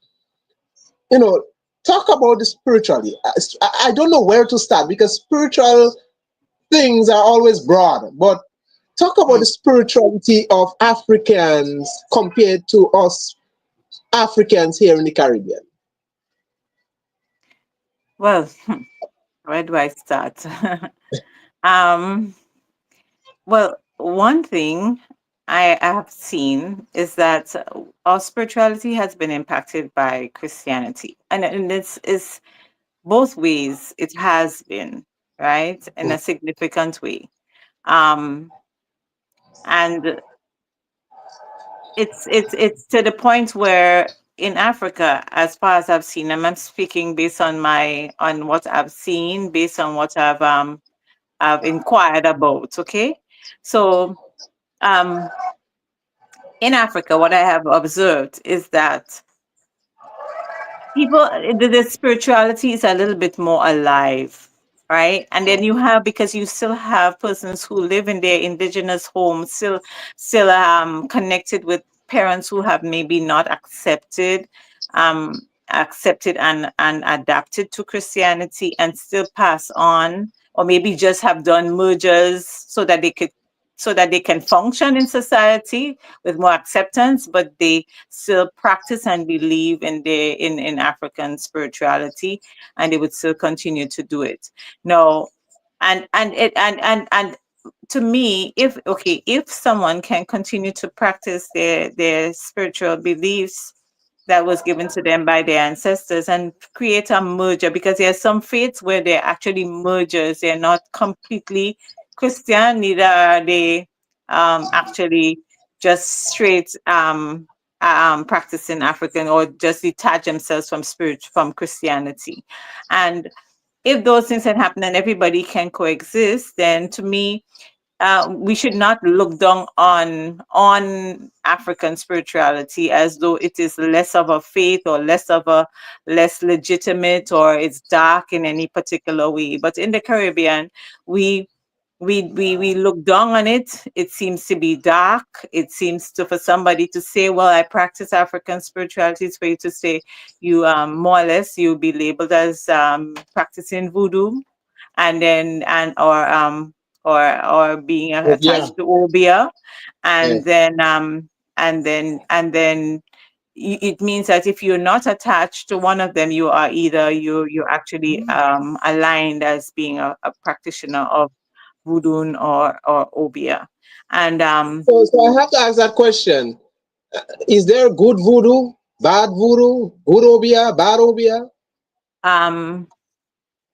You know, talk about the spirituality. I don't know where to start because spiritual things are always broad, but talk about the Mm. spirituality of Africans compared to us Africans here in the Caribbean. Well, where do I start? um, well, one thing I have seen is that our spirituality has been impacted by Christianity, and this is both ways. It has been right in a significant way, um, and it's to the point where in Africa, as far as I've seen, and I'm speaking based on what I've seen, based on what I've inquired about. Okay, so um, in Africa, what I have observed is that people, the spirituality is a little bit more alive, right? And then you have, because you still have persons who live in their indigenous homes, still connected with parents who have maybe not accepted and adapted to Christianity, and still pass on, or maybe just have done mergers so that they can function in society with more acceptance, but they still practice and believe in African spirituality, and they would still continue to do it. No, and to me, if someone can continue to practice their spiritual beliefs that was given to them by their ancestors and create a merger, because there are some faiths where they're actually mergers, they're not completely Christian, neither are they actually just straight practicing African, or just detach themselves from Christianity. And if those things can happen and everybody can coexist, then to me, we should not look down on African spirituality as though it is less of a faith, or less legitimate, or it's dark in any particular way. But in the Caribbean, we we look down on it. It seems to be dark. It seems to, for somebody to say, well, I practice African spirituality, it's for you to say you more or less you'll be labeled as practicing voodoo, and then or being Oh, yeah, attached to Obia, yeah. and then it means that if you're not attached to one of them, you are either you're actually aligned as being a practitioner of voodoo or Obia. And So I have to ask that question. Is there good voodoo, good obia, bad obia? um,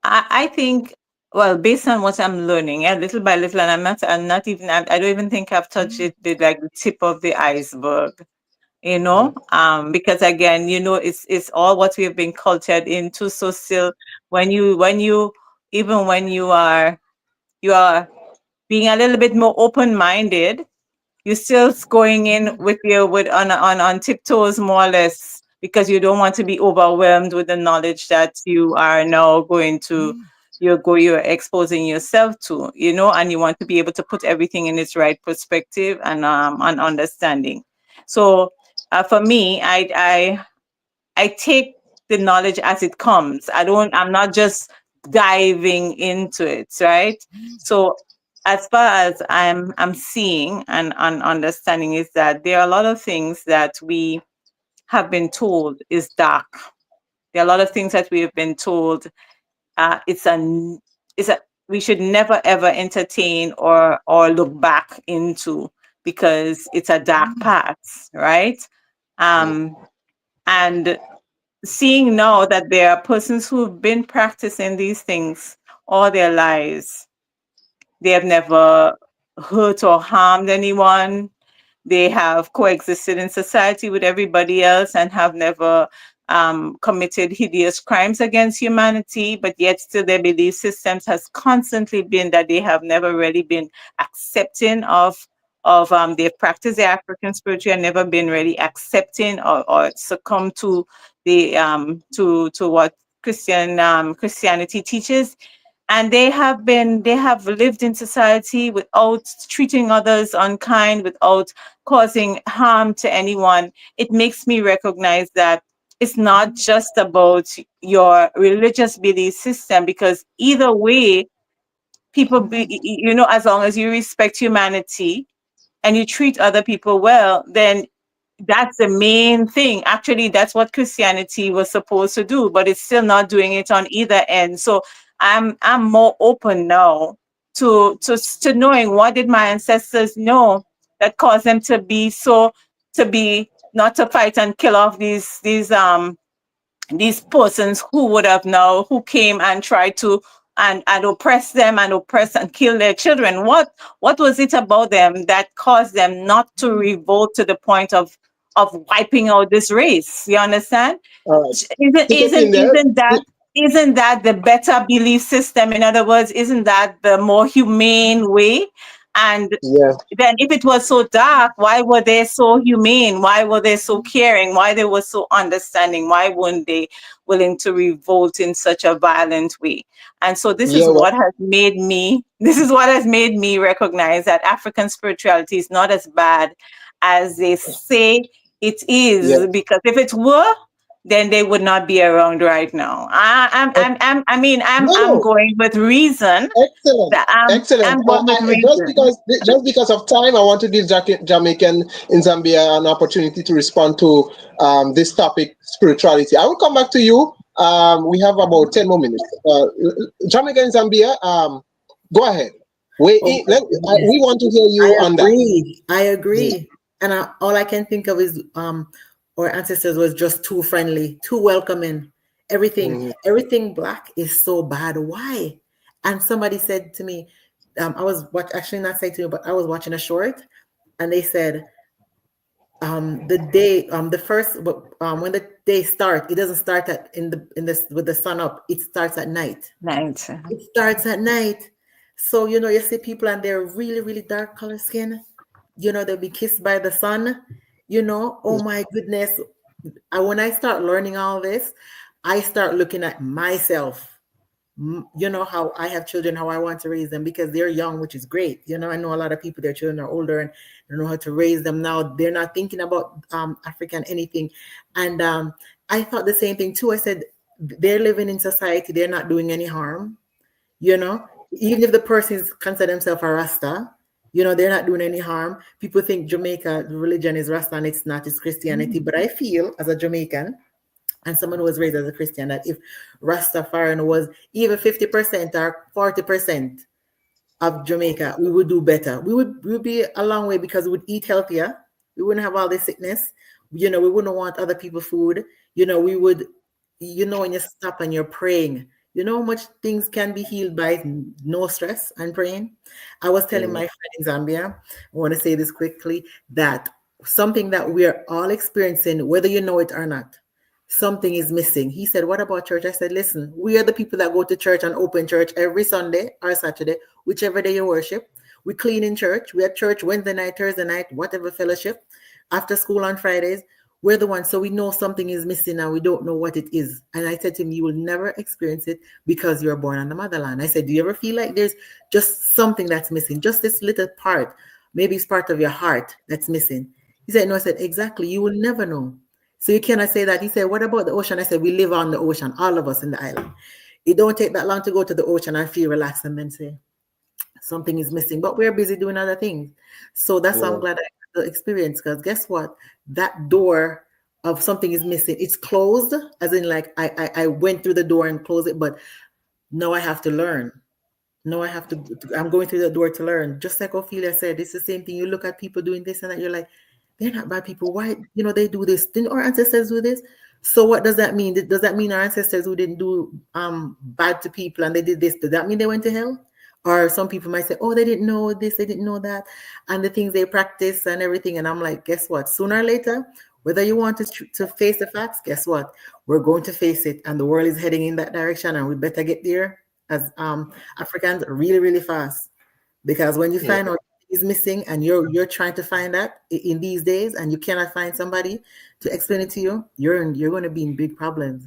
I think, well, based on what I'm learning, yeah, little by little, and I don't even think I've touched it, like the tip of the iceberg, because again, it's all what we have been cultured into. So still, when you even when you are being a little bit more open-minded, you're still going in with your with on tiptoes, more or less, because you don't want to be overwhelmed with the knowledge that you are now going to you're exposing yourself to, and you want to be able to put everything in its right perspective and understanding. So for me, I take the knowledge as it comes. I'm not just diving into it, right? So as far as I'm seeing and understanding is that there are a lot of things that we have been told is dark. There are a lot of things that we have been told it's a we should never ever entertain or look back into, because it's a dark path, right? Um, and seeing now that there are persons who've been practicing these things all their lives, they have never hurt or harmed anyone. They have coexisted in society with everybody else and have never committed hideous crimes against humanity, but yet still their belief systems has constantly been that they have never really been accepting of they've practiced their African spirituality and never been really accepting or succumb to the to what Christianity teaches. And they have lived in society without treating others unkind, without causing harm to anyone. It makes me recognize that it's not just about your religious belief system, because either way, as long as you respect humanity and you treat other people well, then that's the main thing. Actually, that's what Christianity was supposed to do, but it's still not doing it on either end. So I'm more open now to knowing, what did my ancestors know that caused them to be not to fight and kill off these persons who would have now, who came and tried to and oppress them and oppress and kill their children. What was it about them that caused them not to revolt to the point of wiping out this race? You understand? All right. Isn't Take it in isn't there. isn't that isn't that the better belief system? In other words, isn't that the more humane way? And Yeah. then if it was so dark, why were they so humane? Why were they so caring? Why they were so understanding? Why weren't they willing to revolt in such a violent way? And so Yeah. this is what has made me recognize that African spirituality is not as bad as they say it Yeah. is, because if it were, then they would not be around right now. No, I'm no. going with reason. Excellent, That excellent. I'm going with Just reason. because of time, I want to give Jamaican in Zambia an opportunity to respond to this topic, spirituality. I will come back to you. We have about 10 more minutes. Jamaican in Zambia, go ahead. Oh my We goodness. want to hear you I on that. agree. I agree. And all I can think of is our ancestors was just too friendly, too welcoming. Mhm. Everything black is so bad. Why? And somebody said to me, actually not saying to me, but I was watching a short, and they said, the day, the first, when the day start, it doesn't start in this with the sun up. It starts at night. Night. It starts at night. So, you see people and they're really, really dark color skin. They'll be kissed by the sun. Oh my goodness. When I start learning all this, I start looking at myself. How I have children, how I want to raise them, because they're young, which is great. I know a lot of people, their children are older and don't know how to raise them now. They're not thinking about African anything. And I thought the same thing too. I said, they're living in society. They're not doing any harm. Even if the person is consider themselves a Rasta, they're not doing any harm. People think Jamaica religion is Rasta and it's not, it's Christianity. But I feel as a Jamaican and someone who was raised as a Christian that if Rastafarian was even 50% or 40% of Jamaica, we would do better. We would be a long way, because we would eat healthier. We wouldn't have all this sickness. We wouldn't want other people's food. We would, when you stop and you're praying, how much things can be healed by no stress and praying. I was telling my friend in Zambia, I want to say this quickly, that something that we're all experiencing, whether you know it or not, something is missing. He said, what about church? I said, listen, we are the people that go to church and open church every Sunday or Saturday, whichever day you worship. We clean in church. We have church Wednesday night, Thursday night, whatever fellowship. After school on Fridays. We're the ones, so we know something is missing and we don't know what it is. And I said to him, you will never experience it because you're born on the motherland. I said, do you ever feel like there's just something that's missing? Just this little part. Maybe it's part of your heart that's missing. He said, no. I said, exactly. You will never know. So you cannot say that. He said, what about the ocean? I said, we live on the ocean, all of us in the island. It don't take that long to go to the ocean and feel relaxed and then say, something is missing, but we're busy doing other things. So that's why I'm Yeah. glad I had the experience, because guess what? That door of something is missing, it's closed, as in like I went through the door and closed it, but now I have to learn. No, I have to, I'm going through the door to learn. Just like Ophelia said, it's the same thing. You look at people doing this and that, you're like, they're not bad people. Why, they do this? Didn't our ancestors do this? So what does that mean? Does that mean our ancestors who didn't do bad to people and they did this, does that mean they went to hell? Or some people might say, oh, they didn't know this, they didn't know that, and the things they practice and everything. And I'm like, guess what? Sooner or later, whether you want to face the facts, guess what? We're going to face it, and the world is heading in that direction, and we better get there as Africans really, really fast. Because when you Yeah. find out is missing and you're trying to find that in these days, and you cannot find somebody to explain it to you, you're going to be in big problems.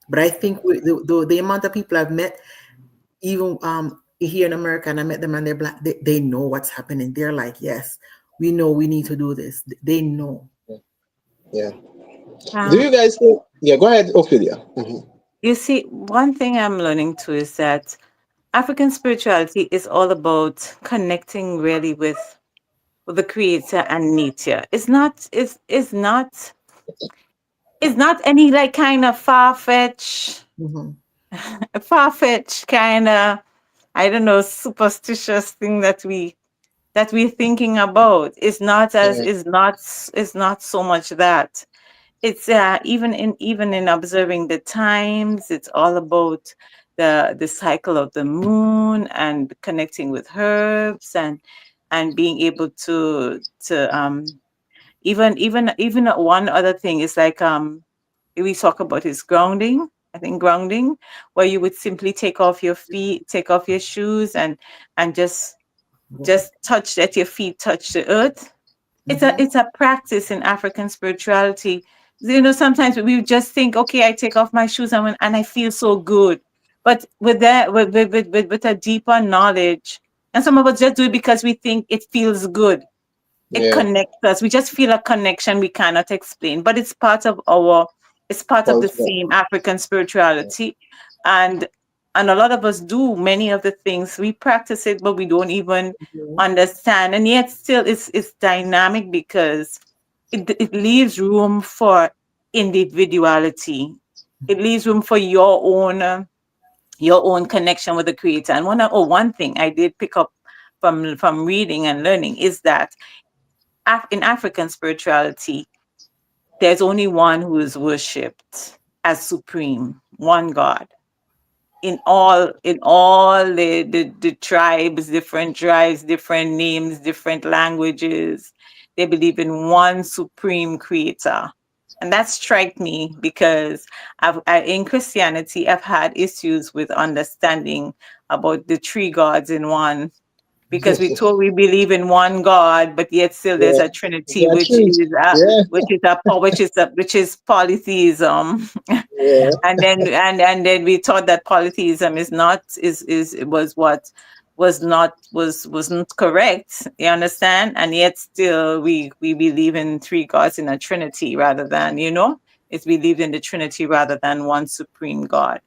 But I think the amount of people I've met, even here in America, and I met them and they're black, they know what's happening. They're like, yes, we know we need to do this. They know. Yeah. Do Um, you guys think? Yeah, go ahead, Ophelia. you see, one thing I'm learning too is that African spirituality is all about connecting really with the creator and nature. It's not any like kind of Mhm. far fetched kind of, I don't know, superstitious thing that we're thinking about. Yeah. It's not so much that. It's even in observing the times, it's all about the cycle of the moon and connecting with herbs and being able to even one other thing is like we talk about is grounding. I think grounding, where you would simply take off your feet, take off your shoes, and just touch, let your feet touch the earth. it's a Mhm. it's a practice in African spirituality. Sometimes we just think, okay, I take off my shoes and I feel so good. But with that, with a deeper knowledge, and some of us just do it because we think it feels good. It Yeah. connects us. We just feel a connection we cannot explain, but it's part of the Culture. same African spirituality. And and a lot of us do many of the things. We practice it, but we don't even Mhm. understand. And yet still it's dynamic because it leaves room for individuality. It leaves room for your own connection with the creator. And one thing I did pick up from reading and learning is that in African spirituality, there's only one who is worshipped as supreme, one God. In all the tribes, different tribes, different names, different languages, they believe in one supreme creator. And that struck me because in Christianity, I've had issues with understanding about the three gods in one, because we told we believe in one God, but yet still there's Yeah. a Trinity, That's which true. is Yeah. polytheism. Yeah. And then we thought that polytheism is not is was what was not wasn't correct. You understand? And yet still we believe in three gods in a Trinity rather than it's believed in the Trinity rather than one supreme God,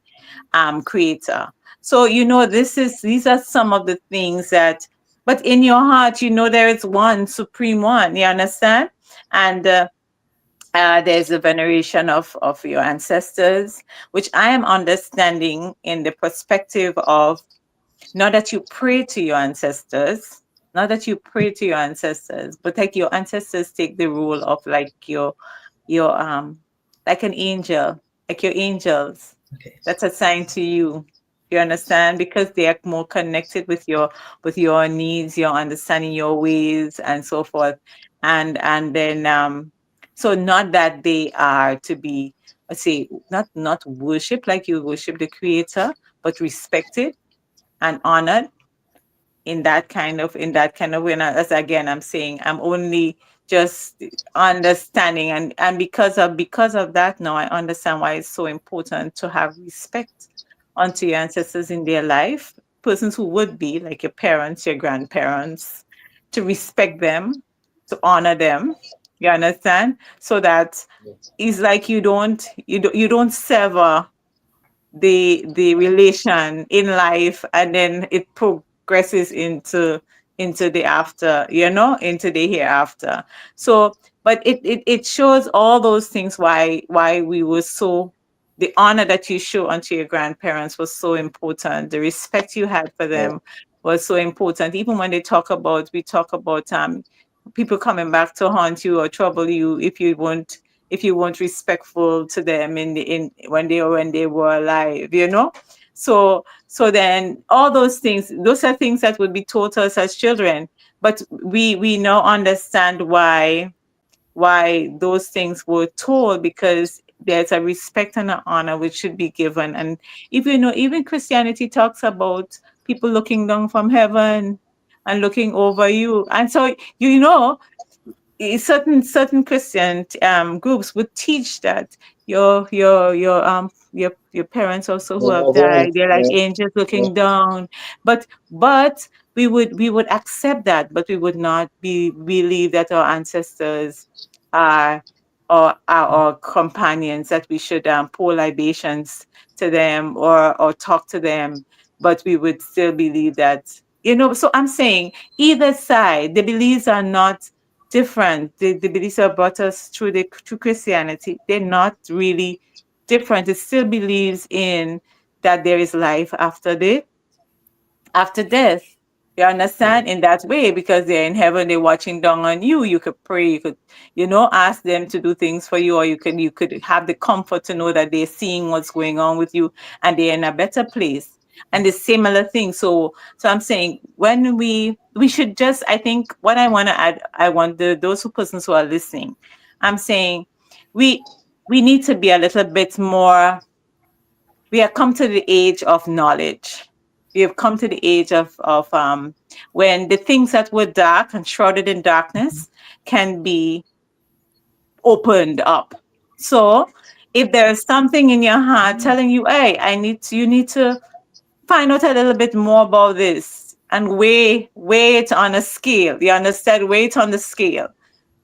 creator. So these are some of the things that, but in your heart there is one supreme one. You understand? And there's a veneration of your ancestors, which I am understanding in the perspective of, not that you pray to your ancestors, not that you pray to your ancestors, but like your ancestors take the role of like your like an angel, like your angels Okay. that's assigned to you. You understand? Because they are more connected with your needs, your understanding, your ways, and so forth. And then so not that they are to be, let's say, not worship like you worship the creator, but respected and honored in that kind of way. And as again I'm saying, I'm only just understanding, and because of that, now I understand why it's so important to have respect unto your ancestors in their life, persons who would be like your parents, your grandparents, to respect them, to honor them, you understand, so that it's like you don't sever the relation in life, and then it progresses into the after, into the hereafter. So but it shows all those things, why we were so, the honor that you show unto your grandparents was so important, the respect you had for yeah, them was so important. Even when we talk about people coming back to haunt you or trouble you if you weren't respectful to them in when they were alive, so then all those are things that would be taught us as children, but we now understand why those things were told, because there's a respect and an honor which should be given. And if even Christianity talks about people looking down from heaven and looking over you, and so certain Christian groups would teach that your parents also who yeah, have yeah, died, they're like yeah, angels yeah, looking down. But we would accept that, but we would not believe that our ancestors are are our companions, that we should pour libations to them or talk to them. But we would still believe that, so I'm saying either side, the beliefs are not different. The beliefs that brought us through Christianity, they're not really different. It still believes in that there is life after death. You understand, in that way, because they're in heaven, they're watching down on you. You could pray, you could, ask them to do things for you, or you could have the comfort to know that they're seeing what's going on with you, and they're in a better place. And the similar thing. So I'm saying, when we should just, I think what I want to add, I want those persons who are listening, I'm saying we we need to be a little bit more, we have come to the age of knowledge. We have come to the age of when the things that were dark and shrouded in darkness can be opened up. So if there is something in your heart telling you, hey, you need to find out a little bit more about this, and weigh it on a scale. You understand? Weigh it on the scale,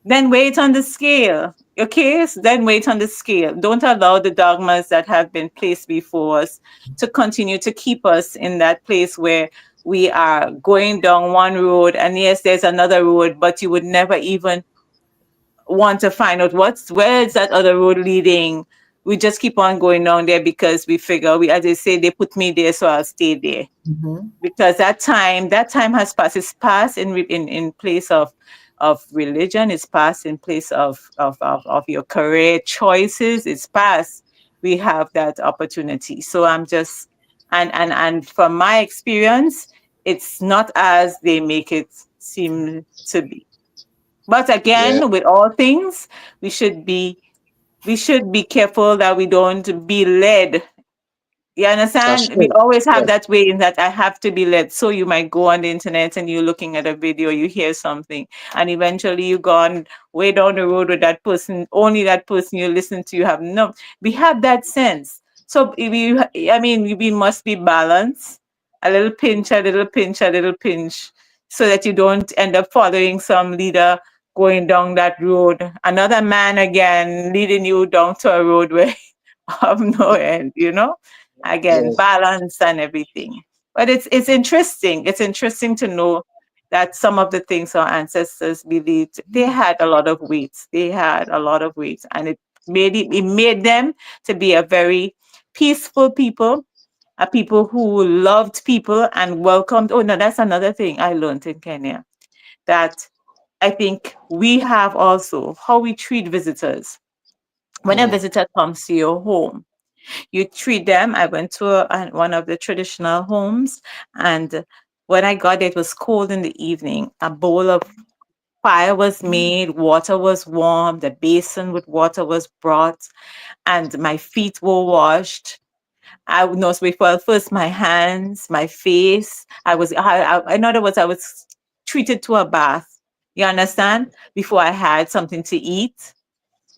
then wait on the scale. Okay, so then wait on the scale. Don't allow the dogmas that have been placed before us to continue to keep us in that place where we are going down one road, and yes, there's another road, but you would never even want to find out where is that other road leading. We just keep on going down there because we figure, as they say, they put me there, so I'll stay there, Mhm. because that time has passed. It's passed in place of religion. It's passed in place of your career choices. It's passed. We have that opportunity. So I'm just, and from my experience, it's not as they make it seem to be. But yeah. again, with all things, we should be we should be careful that we don't be led. You That's understand? We true. always have Yes. that way, in that I have to be led. So you might go on the internet and you're looking at a video, you hear something, and eventually you gone way down the road with that person. Only that person you listen to, you have no. We have that sense. So if I mean, we must be balanced. A little pinch, a little pinch, a little pinch, so that you don't end up following some leader going down that road. Another man again leading you down to a road where of no end. Again, Yes. balance and everything. But it's interesting. It's interesting to know that some of the things our ancestors believed, they had a lot of weight. They had a lot of weight, and it made them to be a very peaceful people, a people who loved people and welcomed. Oh no, that's another thing I learned in Kenya, that I think we have also how we treat visitors. When a Mm, visitor comes to your home, you treat them. I went to one of the traditional homes, and when I got there, it was cold in the evening. A bowl of fire was made, water was warmed, the basin with water was brought, and my feet were washed. I would know, well, first my hands, my face. In other words, I was treated to a bath. You understand? Before I had something to eat.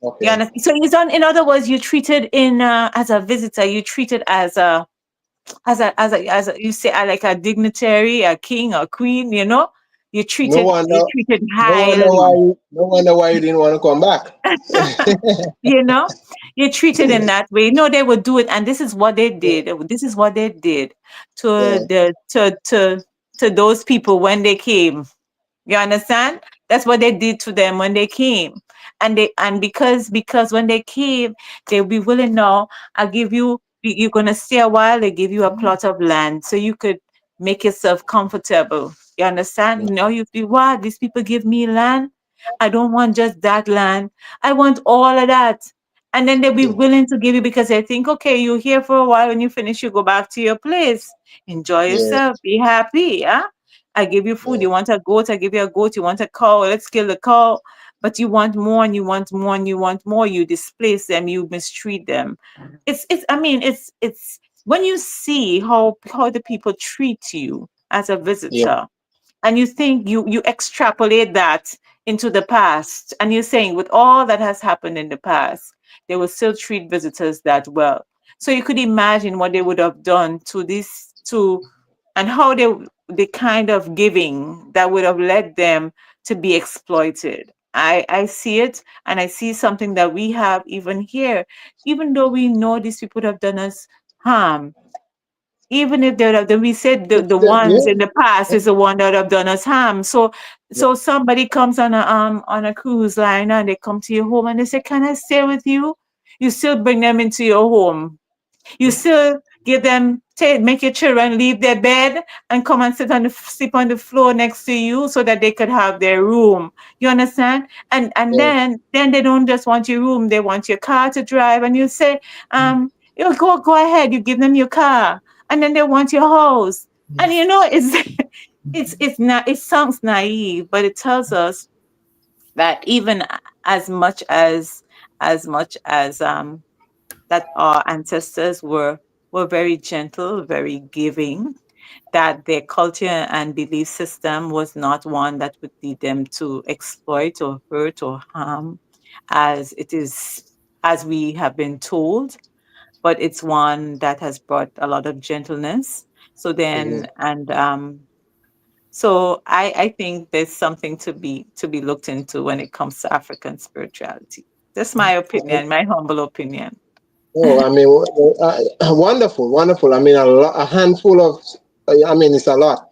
You Okay. understand? So you don't, in other words, you treated in as a visitor, you treated as a you say like a dignitary, a king or queen, you know? No You wonder. treated No wonder why. highly. No wonder why you didn't want to come back. You know, you're treated in that way. No, they would do it, and this is what they did. This is what they did to Yeah. the to those people when they came. You understand? That's what they did to them when they came. And because when they came, they'll be willing now, I'll give you you're gonna stay a while, they give you a plot of land so you could make yourself comfortable. You understand? You know, you feel what these people give me land. I don't want just that land. I want all of that. And then they'll be Yeah. willing to give you because they think, okay, you're here for a while. When you finish, you go back to your place. Enjoy Yeah. yourself. Be happy. Yeah. I give you food. Yeah. You want a goat? I give you a goat. You want a cow? Let's kill the cow. But you want more and you want more and you want more. You displace them. You mistreat them. It's. I mean, it's when you see how the people treat you as a Yeah. visitor, and you think you extrapolate that into the past, and you're saying with all that has happened in the past, they will still treat visitors that well. So you could imagine what they would have done to this to and how the kind of giving that would have led them to be exploited. I see it, and I see something that we have even here, even though we know these people have done us harm. Even if they would have done, we said the ones Yeah. in the past is the one that have done us harm. So Yeah. so somebody comes on a cruise line and they come to your home and they say, "Can I stay with you?" You still bring them into your home. You still give them make your children leave their bed and come and sleep on the floor next to you so that they could have their room. You understand? And Yeah. then they don't just want your room, they want your car to drive. And you say, you go ahead, you give them your car, and then they want your house. And you know, it's it's not it sounds naive, but it tells us that even as much as that our ancestors were very gentle, very giving, that their culture and belief system was not one that would lead them to exploit or hurt or harm as it is as we have been told, but it's one that has brought a lot of gentleness. So Mhm. then and so I think there's something to be looked into when it comes to African spirituality. That's my opinion, my humble opinion. Oh, I mean, wonderful, wonderful. I mean, a handful of, I mean, it's a lot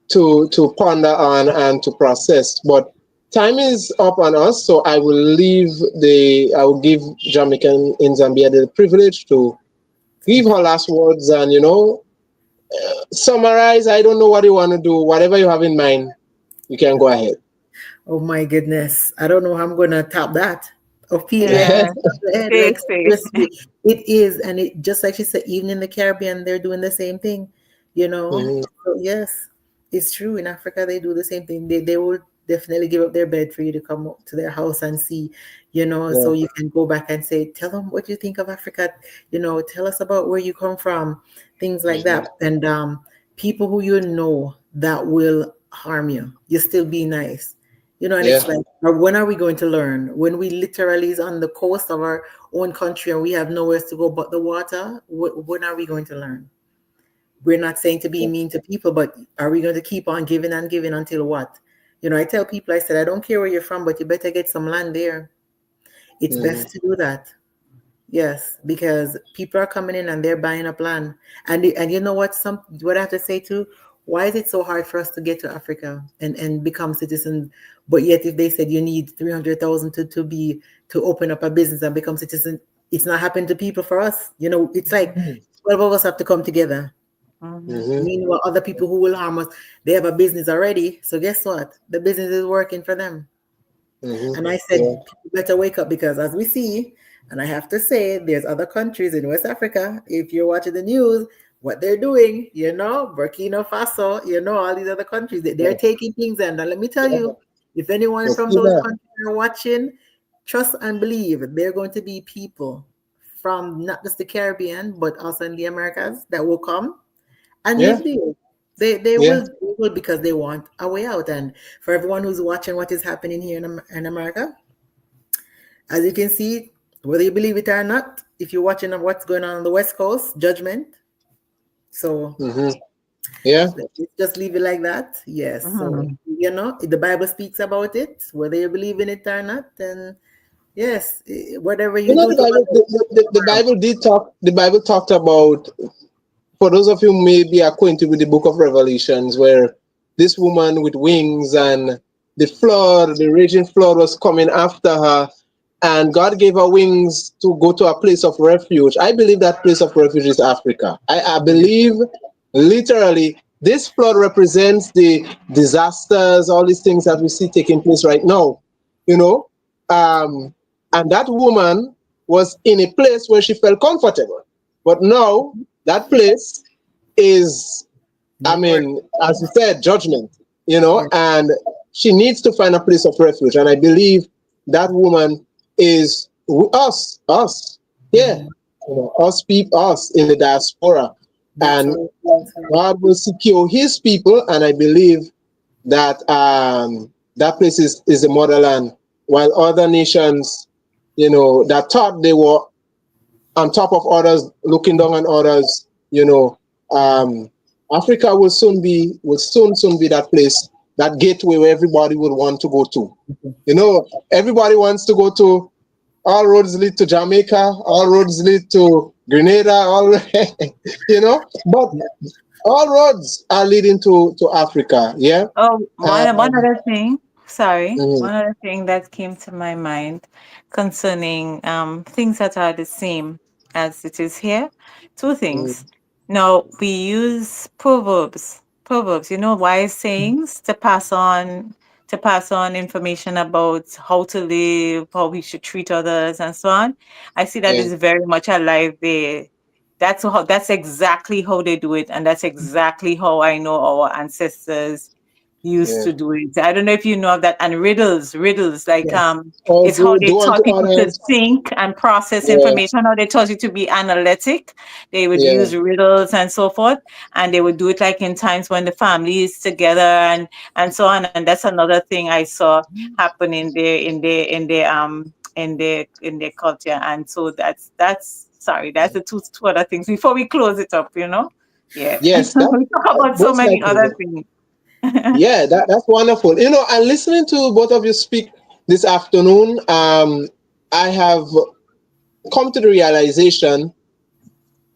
to ponder on and to process. But time is up on us, so I will give Jamaican in Zambia the privilege to give her last words and, summarize. I don't know what you want to do. Whatever you have in mind, you can go ahead. Oh my goodness. I don't know how I'm gonna top that. Ophelia hit Yeah, it on the head. say, Like say. seriously, it is, and it just like she said, even in the Caribbean, they're doing the same thing, you know. Mhm. So yes, it's true. In Africa, they do the same thing. They will definitely give up their bed for you to come up to their house and see, you know, Yeah, so you can go back and say, tell them what you think of Africa, you know, tell us about where you come from, things like mhm. that. And people who you know that will harm you, you still be nice, you know. And Yeah. it's like, when are we going to learn? When we literally is on the coast of our own country and we have nowhere to go but the water, when are we going to learn? We're not saying to be mean to people, but are we going to keep on giving and giving until what? You know, I tell people, I said, I don't care where you're from, but you better get some land there. It's Mhm. best to do that. Yes, because people are coming in and they're buying up land. And you know what? What I have to say too. Why is it so hard for us to get to Africa and become citizens? But yet, if they said you need 300,000 to open up a business and become citizen, it's not happening to people for us. You know, it's like 12 of us have to come together. Mhm. Mhm. Meanwhile, other people who will harm us, they have a business already. So guess what? The business is working for them. Mhm. And I Yeah. said, people better wake up because as we see, and I have to say, there's other countries in West Africa. If you're watching the news, what they're doing, you know, Burkina Faso, you know, all these other countries, they're Yeah. taking things. And let me tell Yeah. you, if anyone Let's from see those that. countries are watching, trust and believe they're going to be people from not just the Caribbean, but also in the Americas that will come and Yeah. live there. They Yeah. will people because they want a way out. And for everyone who's watching what is happening here in America, as you can see, whether you believe it or not, if you're watching what's going on the West Coast, judgment. So Yeah. let's just leave it like that. Yes. So, Mhm. the Bible speaks about it, whether you believe in it or not. And yes, whatever You you know, do the to Bible, others. the Bible did talk. The Bible talked about, for those of you who may be acquainted with the book of Revelations, where this woman with wings and the raging flood was coming after her, and God gave her wings to go to a place of refuge. I believe that place of refuge is Africa. I believe literally this flood represents the disasters, all these things that we see taking place right now, you know. And that woman was in a place where she felt comfortable. But now that place is, I No more. mean, as you said, judgment, you know, Yes. and she needs to find a place of refuge. And I believe that woman is us, yeah, Mhm. us people, us in the diaspora. That's And right. That's right. God will secure his people. And I believe that that place is the motherland, while other nations, that thought they were on top of others, looking down on others, Yeah. Africa will soon be that place, that gateway where everybody would want to go to. Everybody wants to go to, all roads lead to Jamaica, all roads lead to Grenada, but all roads are leading to Africa. Yeah. Oh, one Um, other thing. Sorry, mhm, one other thing that came to my mind concerning things that are the same as it is here. Two things. mhm, Now we use proverbs, wise sayings to pass on information about how to live, how we should treat others, and so on. I see that yeah, is very much alive there. That's exactly how they do it, and that's exactly how I know our ancestors used yeah. to do it. I don't know if you know of that. And riddles, like Yes. Or it's how they do unto taught people to others. think and process Yeah, information, how they taught you to be analytic. They would yeah, use riddles and so forth, and they would do it like in times when the family is together and so on. And that's another thing I saw happen in their culture. And so that's sorry, that's the two other things before we close it up. Yeah. yes, that We talk about so most many likely. other things. Yeah, that's wonderful. And listening to both of you speak this afternoon, I have come to the realization,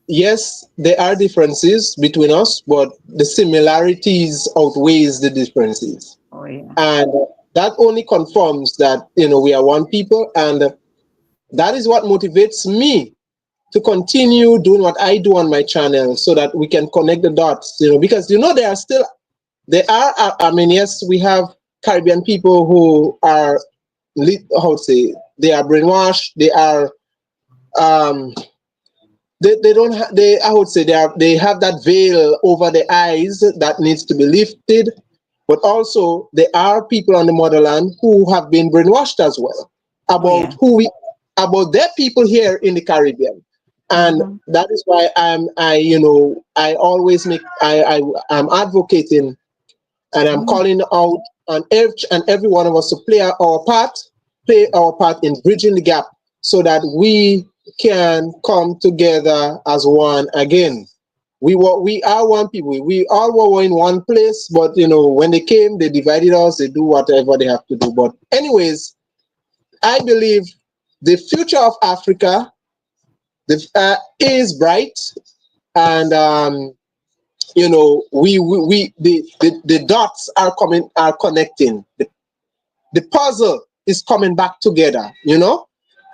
yes, there are differences between us, but the similarities outweighs the differences. Oh yeah. And that only confirms that, we are one people. And that is what motivates me to continue doing what I do on my channel, so that we can connect the dots, because, I mean, yes, we have Caribbean people who are, how to say, they are brainwashed, um, they don't they, I would say, they have that veil over their eyes that needs to be lifted. But also there are people on the motherland who have been brainwashed as well Oh yeah. about about their people here in the Caribbean. And Mm-hmm. that is why I always I'm advocating, and I'm Mm. calling out on each and every one of us to play our part in bridging the gap, so that we can come together as one again. We are one people. We all were in one place, but when they came, they divided us. They do whatever they have to do. But anyways, I believe the future of Africa is bright, and the dots are connecting. The puzzle is coming back together.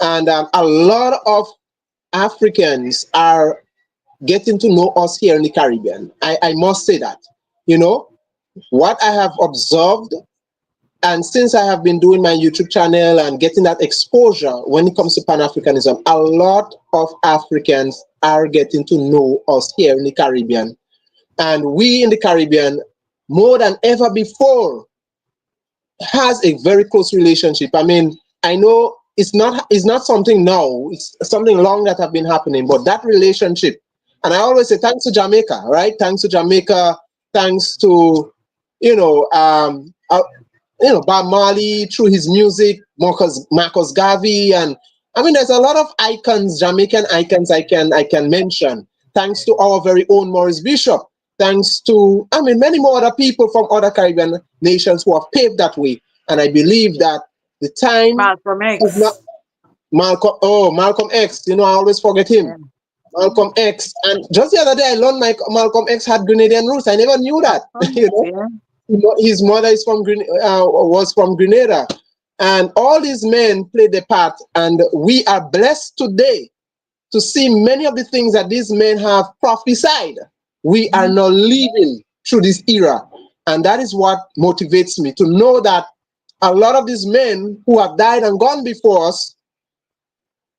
And a lot of Africans are getting to know us here in the Caribbean. I must say that. What I have observed, and since I have been doing my YouTube channel and getting that exposure when it comes to Pan-Africanism, a lot of Africans are getting to know us here in the Caribbean. And we in the Caribbean, more than ever before, has a very close relationship. I mean, I know it's not something now, it's something long that have been happening, but that relationship, and I always say thanks to Jamaica, right? Thanks to Jamaica, thanks to you know, Bob Marley through his music, Marcus Garvey, and I mean, there's a lot of icons, Jamaican icons I can mention. Thanks to our very own Maurice Bishop. Thanks to, I mean, many more other people from other Caribbean nations who have paved that way. And I believe that the time Malcolm is not X. Malcolm X. You know, I always forget him. Yeah. Malcolm X. And just the other day, I learned Malcolm X had Grenadian roots. I never knew Of that. You course, know, yeah. his mother is from was from Grenada, and all these men played a part. And we are blessed today to see many of the things that these men have prophesied. We are now living through this era, and that is what motivates me to know that a lot of these men who have died and gone before us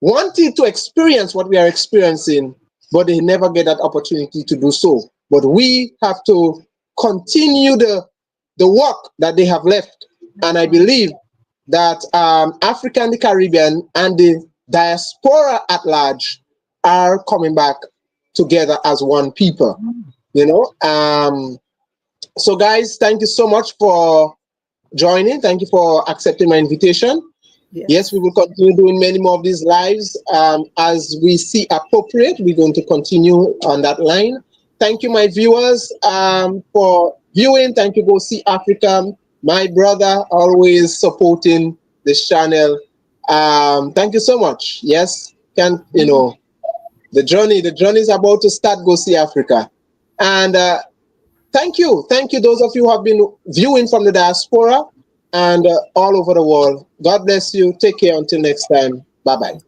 wanted to experience what we are experiencing, but they never get that opportunity to do so. But we have to continue the work that they have left. And I believe that Africa and the Caribbean and the diaspora at large are coming back together as one people. You know, so guys, thank you so much for joining. Thank you for accepting my invitation. Yes, Yes. we will continue doing many more of these lives as we see appropriate. We're going to continue on that line. Thank you, my viewers, for viewing. Thank you, Go See Africa. My brother, always supporting this channel. Thank you so much. Yes, can you know the journey is about to start. Go See Africa, and thank you, those of you who have been viewing from the diaspora and all over the world. God bless you. Take care until next time. Bye bye.